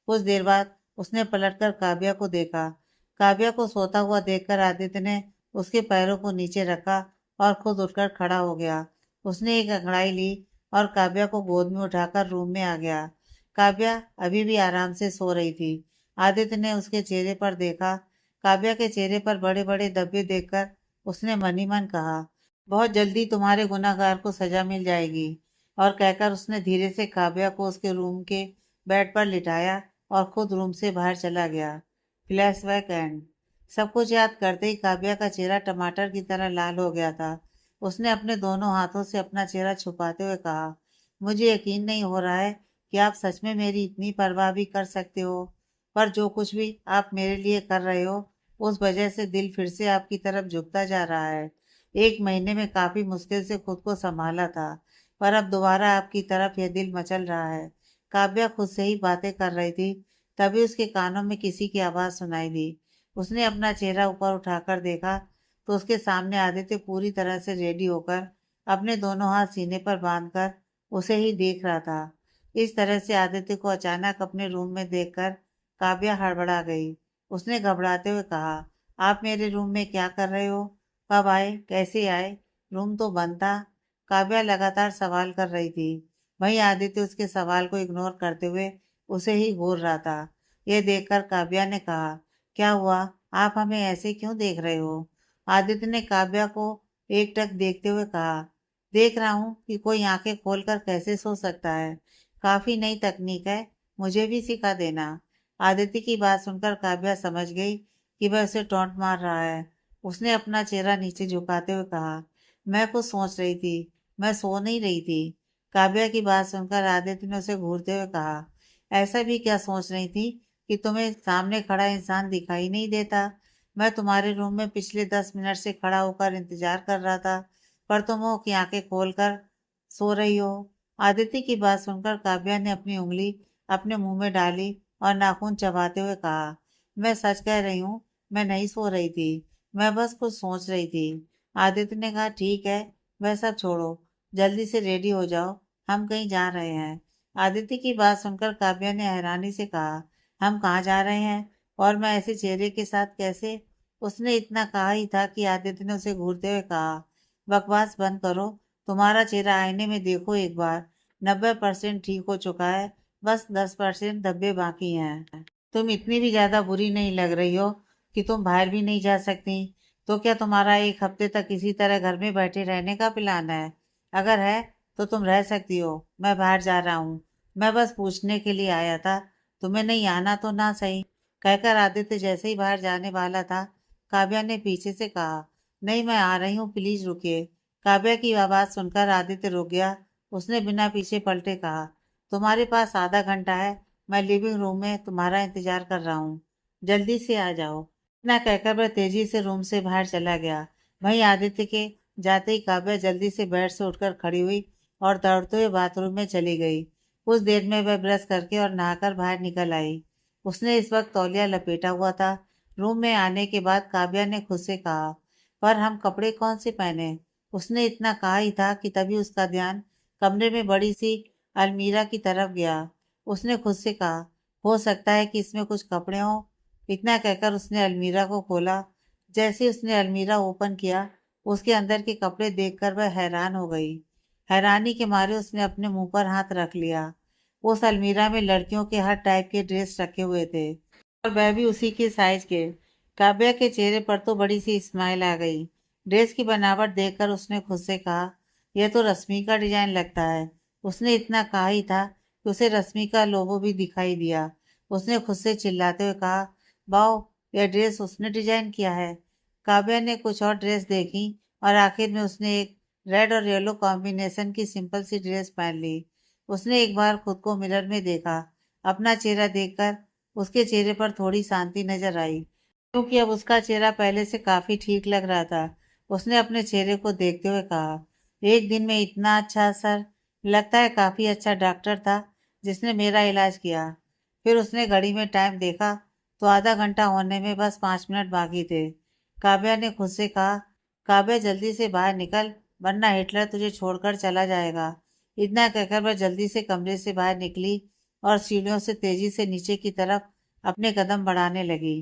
कुछ देर बाद उसने पलटकर काव्या को देखा। काव्या को सोता हुआ देखकर आदित्य ने उसके पैरों को नीचे रखा और खुद उठकर खड़ा हो गया। उसने एक अंगड़ाई ली और काव्या को गोद में उठाकर रूम में आ गया। काव्या अभी भी आराम से सो रही थी। आदित्य ने उसके चेहरे पर देखा। काव्या के चेहरे पर बड़े बड़े धब्बे देखकर उसने मन ही मन कहा, बहुत जल्दी तुम्हारे गुनहगार को सजा मिल जाएगी। और कहकर उसने धीरे से काव्या को उसके रूम के बेड पर लिटाया और खुद रूम से बाहर चला गया। Flashback and. सब कुछ याद करते ही काव्या का चेहरा टमाटर की तरह लाल हो गया था। उसने अपने दोनों हाथों से अपना चेहरा छुपाते हुए कहा, मुझे यकीन नहीं हो रहा है कि आप सच में मेरी इतनी परवाह भी कर सकते हो। पर जो कुछ भी आप मेरे लिए कर रहे हो, उस वजह से दिल फिर से आपकी तरफ झुकता जा रहा है। एक महीने में काफी मुश्किल से खुद को संभाला था, पर अब दोबारा आपकी तरफ यह दिल मचल रहा है। काव्या खुद से ही बातें कर रही थी, तभी उसके कानों में किसी की आवाज सुनाई दी। उसने अपना चेहरा ऊपर उठाकर देखा तो उसके सामने आदित्य पूरी तरह से रेडी होकर अपने दोनों हाथ सीने पर बांधकर उसे ही देख रहा था। इस तरह से आदित्य को अचानक अपने रूम में देखकर काव्या हड़बड़ा गई। उसने घबराते हुए कहा, आप मेरे रूम में क्या कर रहे हो? कब आए? कैसे आए? रूम तो बंद था। काव्या लगातार सवाल कर रही थी। वहीं आदित्य उसके सवाल को इग्नोर करते हुए उसे ही घूर रहा था। यह देखकर काव्या ने कहा, क्या हुआ? आप हमें ऐसे क्यों देख रहे हो? आदित्य ने काव्या को एकटक देखते हुए कहा, देख रहा हूँ कि कोई आंखें खोलकर कैसे सो सकता है। काफी नई तकनीक है, मुझे भी सिखा देना। आदित्य की बात सुनकर काव्या समझ गई कि वह उसे टॉन्ट मार रहा है। उसने अपना चेहरा नीचे झुकाते हुए कहा, मैं कुछ सोच रही थी, मैं सो नहीं रही थी। काव्या की बात सुनकर आदित्य ने उसे घूरते हुए कहा, ऐसा भी क्या सोच रही थी कि तुम्हें सामने खड़ा इंसान दिखाई नहीं देता? मैं तुम्हारे रूम में पिछले 10 मिनट से खड़ा होकर इंतजार कर रहा था, पर तुम हो कि आंखें खोलकर सो रही हो। आदित्य की बात सुनकर काव्या ने अपनी उंगली अपने मुंह में डाली और नाखून चबाते हुए कहा, मैं सच कह रही हूँ, मैं नहीं सो रही थी, मैं बस कुछ सोच रही थी। आदित्य ने कहा, ठीक है, वह सब छोड़ो, जल्दी से रेडी हो जाओ, हम कहीं जा रहे हैं। आदित्य की बात सुनकर काव्या ने हैरानी से कहा, हम कहाँ जा रहे हैं? और मैं ऐसे चेहरे के साथ कैसे? उसने इतना कहा ही था कि आदित्य ने उसे घूरते हुए कहा, बकवास बंद करो, तुम्हारा चेहरा आईने में देखो एक बार। 90% ठीक हो चुका है, बस 10% धब्बे बाकी हैं। तुम इतनी भी ज्यादा बुरी नहीं लग रही हो कि तुम बाहर भी नहीं जा सकती। तो क्या तुम्हारा एक हफ्ते तक इसी तरह घर में बैठे रहने का प्लान है? अगर है तो तुम रह सकती हो, मैं बाहर जा रहा हूँ। मैं बस पूछने के लिए आया था, तुम्हें नहीं आना तो ना सही। कहकर आदित्य जैसे ही बाहर जाने वाला था, काव्या ने पीछे से कहा, नहीं, मैं आ रही हूँ, प्लीज रुकिए। काव्या की आवाज सुनकर आदित्य रुक गया। उसने बिना पीछे पलटे कहा, तुम्हारे पास आधा घंटा है, मैं लिविंग रूम में तुम्हारा इंतजार कर रहा हूँ, जल्दी से आ जाओ। इतना कहकर वह तेजी से रूम से बाहर चला गया। वहीं आदित्य के जाते ही काव्या जल्दी से बेड से उठकर खड़ी हुई और दौड़ते हुए बाथरूम में चली गई। कुछ देर में वह ब्रश करके और नहाकर बाहर निकल आई। उसने इस वक्त तौलिया लपेटा हुआ था। रूम में आने के बाद काव्या ने खुद से कहा, पर हम कपड़े कौन से पहने? उसने इतना कहा ही था कि तभी उसका ध्यान कमरे में बड़ी सी अलमीरा की तरफ गया। उसने खुद से कहा, हो सकता है कि इसमें कुछ कपड़े हों। इतना कहकर उसने अलमीरा को खोला। जैसे ही उसने अलमीरा ओपन किया, उसके अंदर के कपड़े देखकर वह हैरान हो गई। हैरानी के मारे उसने अपने मुंह पर हाथ रख लिया। उस अलमीरा में लड़कियों के हर टाइप के ड्रेस रखे हुए थे और वह भी उसी के साइज के। काव्या के चेहरे पर तो बड़ी सी स्माइल आ गई। ड्रेस की बनावट देखकर उसने खुद से कहा, यह तो रश्मि का डिजाइन लगता है। उसने इतना कहा ही था कि उसे रश्मि का लोगो भी दिखाई दिया। उसने खुद से चिल्लाते हुए कहा, वाओ, यह ड्रेस उसने डिजाइन किया है। काव्या ने कुछ और ड्रेस देखी और आखिर में उसने एक रेड और येलो कॉम्बिनेशन की सिंपल सी ड्रेस पहन ली। उसने एक बार खुद को मिरर में देखा। अपना चेहरा देखकर उसके चेहरे पर थोड़ी शांति नजर आई, क्योंकि अब उसका चेहरा पहले से काफी ठीक लग रहा था। उसने अपने चेहरे को देखते हुए कहा, एक दिन में इतना अच्छा असर? लगता है काफी अच्छा डॉक्टर था जिसने मेरा इलाज किया। फिर उसने घड़ी में टाइम देखा तो आधा घंटा होने में बस 5 मिनट बाकी थे। काव्या ने खुद से कहा, काव्या जल्दी से बाहर निकल, वरना हिटलर तुझे छोड़कर चला जाएगा। इतना कहकर वह जल्दी से कमरे से बाहर निकली और सीढ़ियों से तेजी से नीचे की तरफ अपने कदम बढ़ाने लगी।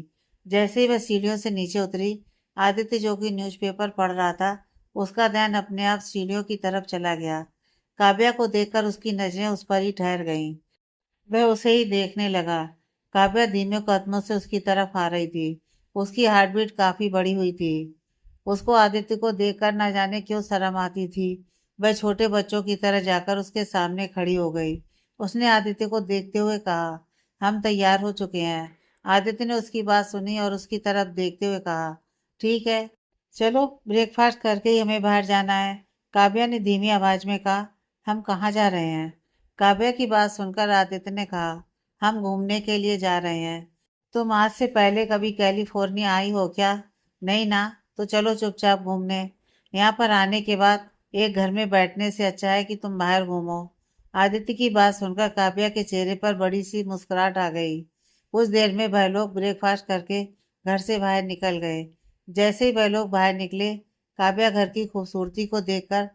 जैसे ही वह सीढ़ियों से नीचे उतरी, आदित्य जो कि न्यूज़पेपर पढ़ रहा था, उसका ध्यान अपने आप सीढ़ियों की तरफ चला गया। काव्या को देखकर उसकी नजरें उस पर ही ठहर गईं। वह उसे ही देखने लगा। काव्या धीमे कदमों से उसकी तरफ आ रही थी। उसकी हार्टबीट काफी बढ़ी हुई थी। उसको आदित्य को देखकर न जाने क्यों शर्म आती थी। वह छोटे बच्चों की तरह जाकर उसके सामने खड़ी हो गई। उसने आदित्य को देखते हुए कहा, हम तैयार हो चुके हैं। आदित्य ने उसकी बात सुनी और उसकी तरफ देखते हुए कहा, ठीक है, चलो ब्रेकफास्ट करके ही हमें बाहर जाना है। काव्या ने धीमी आवाज में कहा, हम कहाँ जा रहे हैं? काव्या की बात सुनकर आदित्य ने कहा, हम घूमने के लिए जा रहे हैं। तुम आज से पहले कभी कैलिफोर्निया आई हो क्या? नहीं ना? तो चलो चुपचाप घूमने। यहाँ पर आने के बाद एक घर में बैठने से अच्छा है कि तुम बाहर घूमो। आदित्य की बात सुनकर काव्या के चेहरे पर बड़ी सी मुस्कुराहट आ गई। कुछ देर में वह लोग ब्रेकफास्ट करके घर से बाहर निकल गए। जैसे ही वह लोग बाहर निकले, काव्या घर की खूबसूरती को देखकर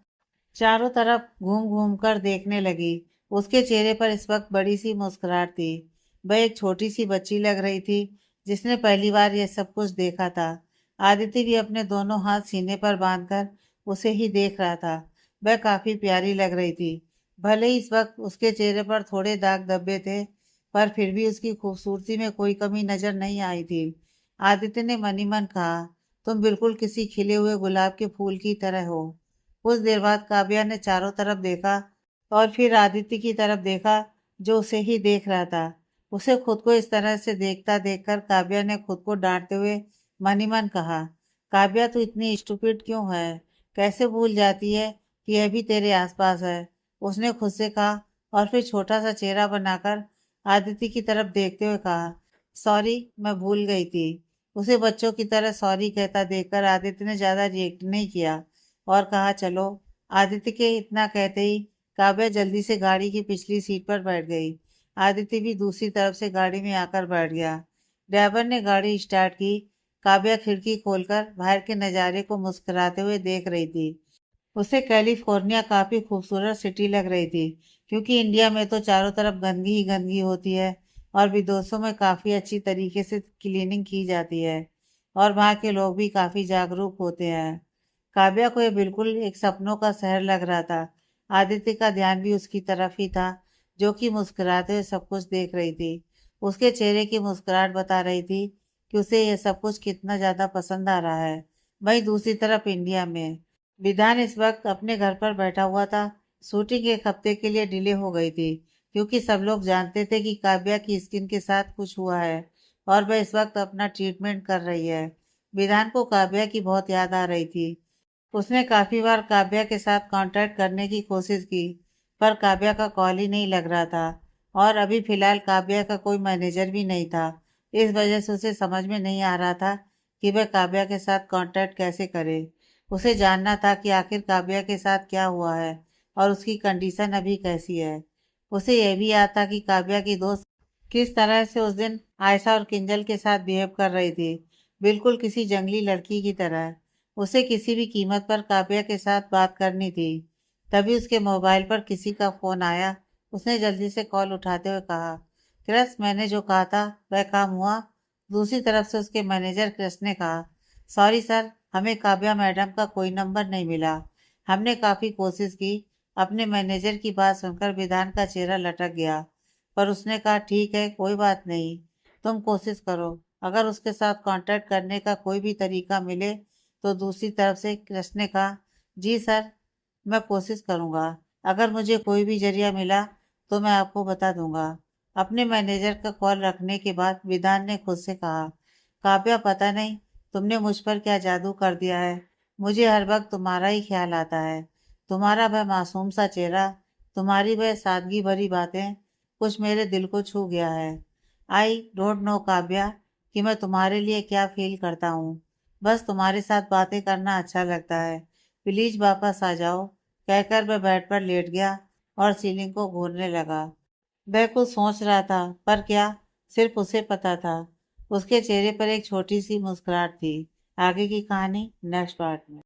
चारों तरफ घूम घूम कर देखने लगी। उसके चेहरे पर इस वक्त बड़ी सी मुस्कुराहट थी। वह एक छोटी सी बच्ची लग रही थी जिसने पहली बार यह सब कुछ देखा था। आदित्य भी अपने दोनों हाथ सीने पर बांधकर उसे ही देख रहा था। वह काफी प्यारी लग रही थी। भले ही इस वक्त उसके चेहरे पर थोड़े दाग धब्बे थे, पर फिर भी उसकी खूबसूरती में कोई कमी नजर नहीं आई थी। आदित्य ने मन ही मन कहा, तुम बिल्कुल किसी खिले हुए गुलाब के फूल की तरह हो। कुछ देर बाद काव्या ने चारों तरफ देखा और फिर आदित्य की तरफ देखा जो उसे ही देख रहा था। उसे खुद को इस तरह से देखता देखकर काव्या ने खुद को डांटते हुए मन ही मन कहा, काव्या तू इतनी स्टूपिड क्यों है? कैसे भूल जाती है कि यह भी तेरे आसपास है? उसने खुद से कहा और फिर छोटा सा चेहरा बनाकर आदित्य की तरफ देखते हुए कहा, सॉरी, मैं भूल गई थी। उसे बच्चों की तरह सॉरी कहता देखकर आदित्य ने ज्यादा रिएक्ट नहीं किया और कहा, चलो। आदित्य के इतना कहते ही काव्या जल्दी से गाड़ी की पिछली सीट पर बैठ गई। आदित्य भी दूसरी तरफ से गाड़ी में आकर बैठ गया। ड्राइवर ने गाड़ी स्टार्ट की। काव्या खिड़की खोलकर बाहर के नज़ारे को मुस्कुराते हुए देख रही थी। उसे कैलिफोर्निया काफी खूबसूरत सिटी लग रही थी, क्योंकि इंडिया में तो चारों तरफ गंदगी ही गंदगी होती है और विदेशों में काफी अच्छी तरीके से क्लीनिंग की जाती है और वहाँ के लोग भी काफी जागरूक होते हैं। काव्या को यह बिल्कुल एक सपनों का शहर लग रहा था। आदित्य का ध्यान भी उसकी तरफ ही था, जो कि मुस्कुराते हुए सब कुछ देख रही थी। उसके चेहरे की मुस्कुराहट बता रही थी कि उसे यह सब कुछ कितना ज्यादा पसंद आ रहा है। वहीं दूसरी तरफ इंडिया में विधान इस वक्त अपने घर पर बैठा हुआ था। शूटिंग एक हफ्ते के लिए डिले हो गई थी, क्योंकि सब लोग जानते थे कि काव्या की स्किन के साथ कुछ हुआ है और वह इस वक्त अपना ट्रीटमेंट कर रही है। विधान को काव्या की बहुत याद आ रही थी। उसने काफी बार काव्या के साथ कांटेक्ट करने की कोशिश की, पर काव्या का कॉल ही नहीं लग रहा था और अभी फिलहाल काव्या का कोई मैनेजर भी नहीं था। इस वजह से उसे समझ में नहीं आ रहा था कि वह काव्या के साथ कांटेक्ट कैसे करे। उसे जानना था कि आखिर काव्या के साथ क्या हुआ है और उसकी कंडीशन अभी कैसी है। उसे यह भी याद था कि काव्या की दोस्त किस तरह से उस दिन आयशा और किंजल के साथ बिहेव कर रही थी, बिल्कुल किसी जंगली लड़की की तरह। उसे किसी भी कीमत पर काव्या के साथ बात करनी थी। तभी उसके मोबाइल पर किसी का फोन आया। उसने जल्दी से कॉल उठाते हुए कहा, कृष, मैंने जो कहा था वह काम हुआ? दूसरी तरफ से उसके मैनेजर कृष ने कहा, सॉरी सर, हमें काव्या मैडम का कोई नंबर नहीं मिला। हमने काफी कोशिश की। अपने मैनेजर की बात सुनकर विधान का चेहरा लटक गया, पर उसने कहा, ठीक है, कोई बात नहीं, तुम कोशिश करो। अगर उसके साथ कांटेक्ट करने का कोई भी तरीका मिले तो। दूसरी तरफ से कृष्ण ने कहा, जी सर, मैं कोशिश करूंगा। अगर मुझे कोई भी जरिया मिला तो मैं आपको बता दूंगा। अपने मैनेजर का कॉल रखने के बाद विधान ने खुद से कहा, काव्या, पता नहीं तुमने मुझ पर क्या जादू कर दिया है। मुझे हर वक्त तुम्हारा ही ख्याल आता है। तुम्हारा वह मासूम सा चेहरा, तुम्हारी वह सादगी भरी बातें, कुछ मेरे दिल को छू गया है। आई डोंट नो काव्या कि मैं तुम्हारे लिए क्या फील करता हूँ। बस तुम्हारे साथ बातें करना अच्छा लगता है। प्लीज वापस आ जाओ। कहकर वह बेड पर लेट गया और सीलिंग को घूरने लगा। वह कुछ सोच रहा था, पर क्या, सिर्फ उसे पता था। उसके चेहरे पर एक छोटी सी मुस्कुराहट थी। आगे की कहानी नेक्स्ट पार्ट में।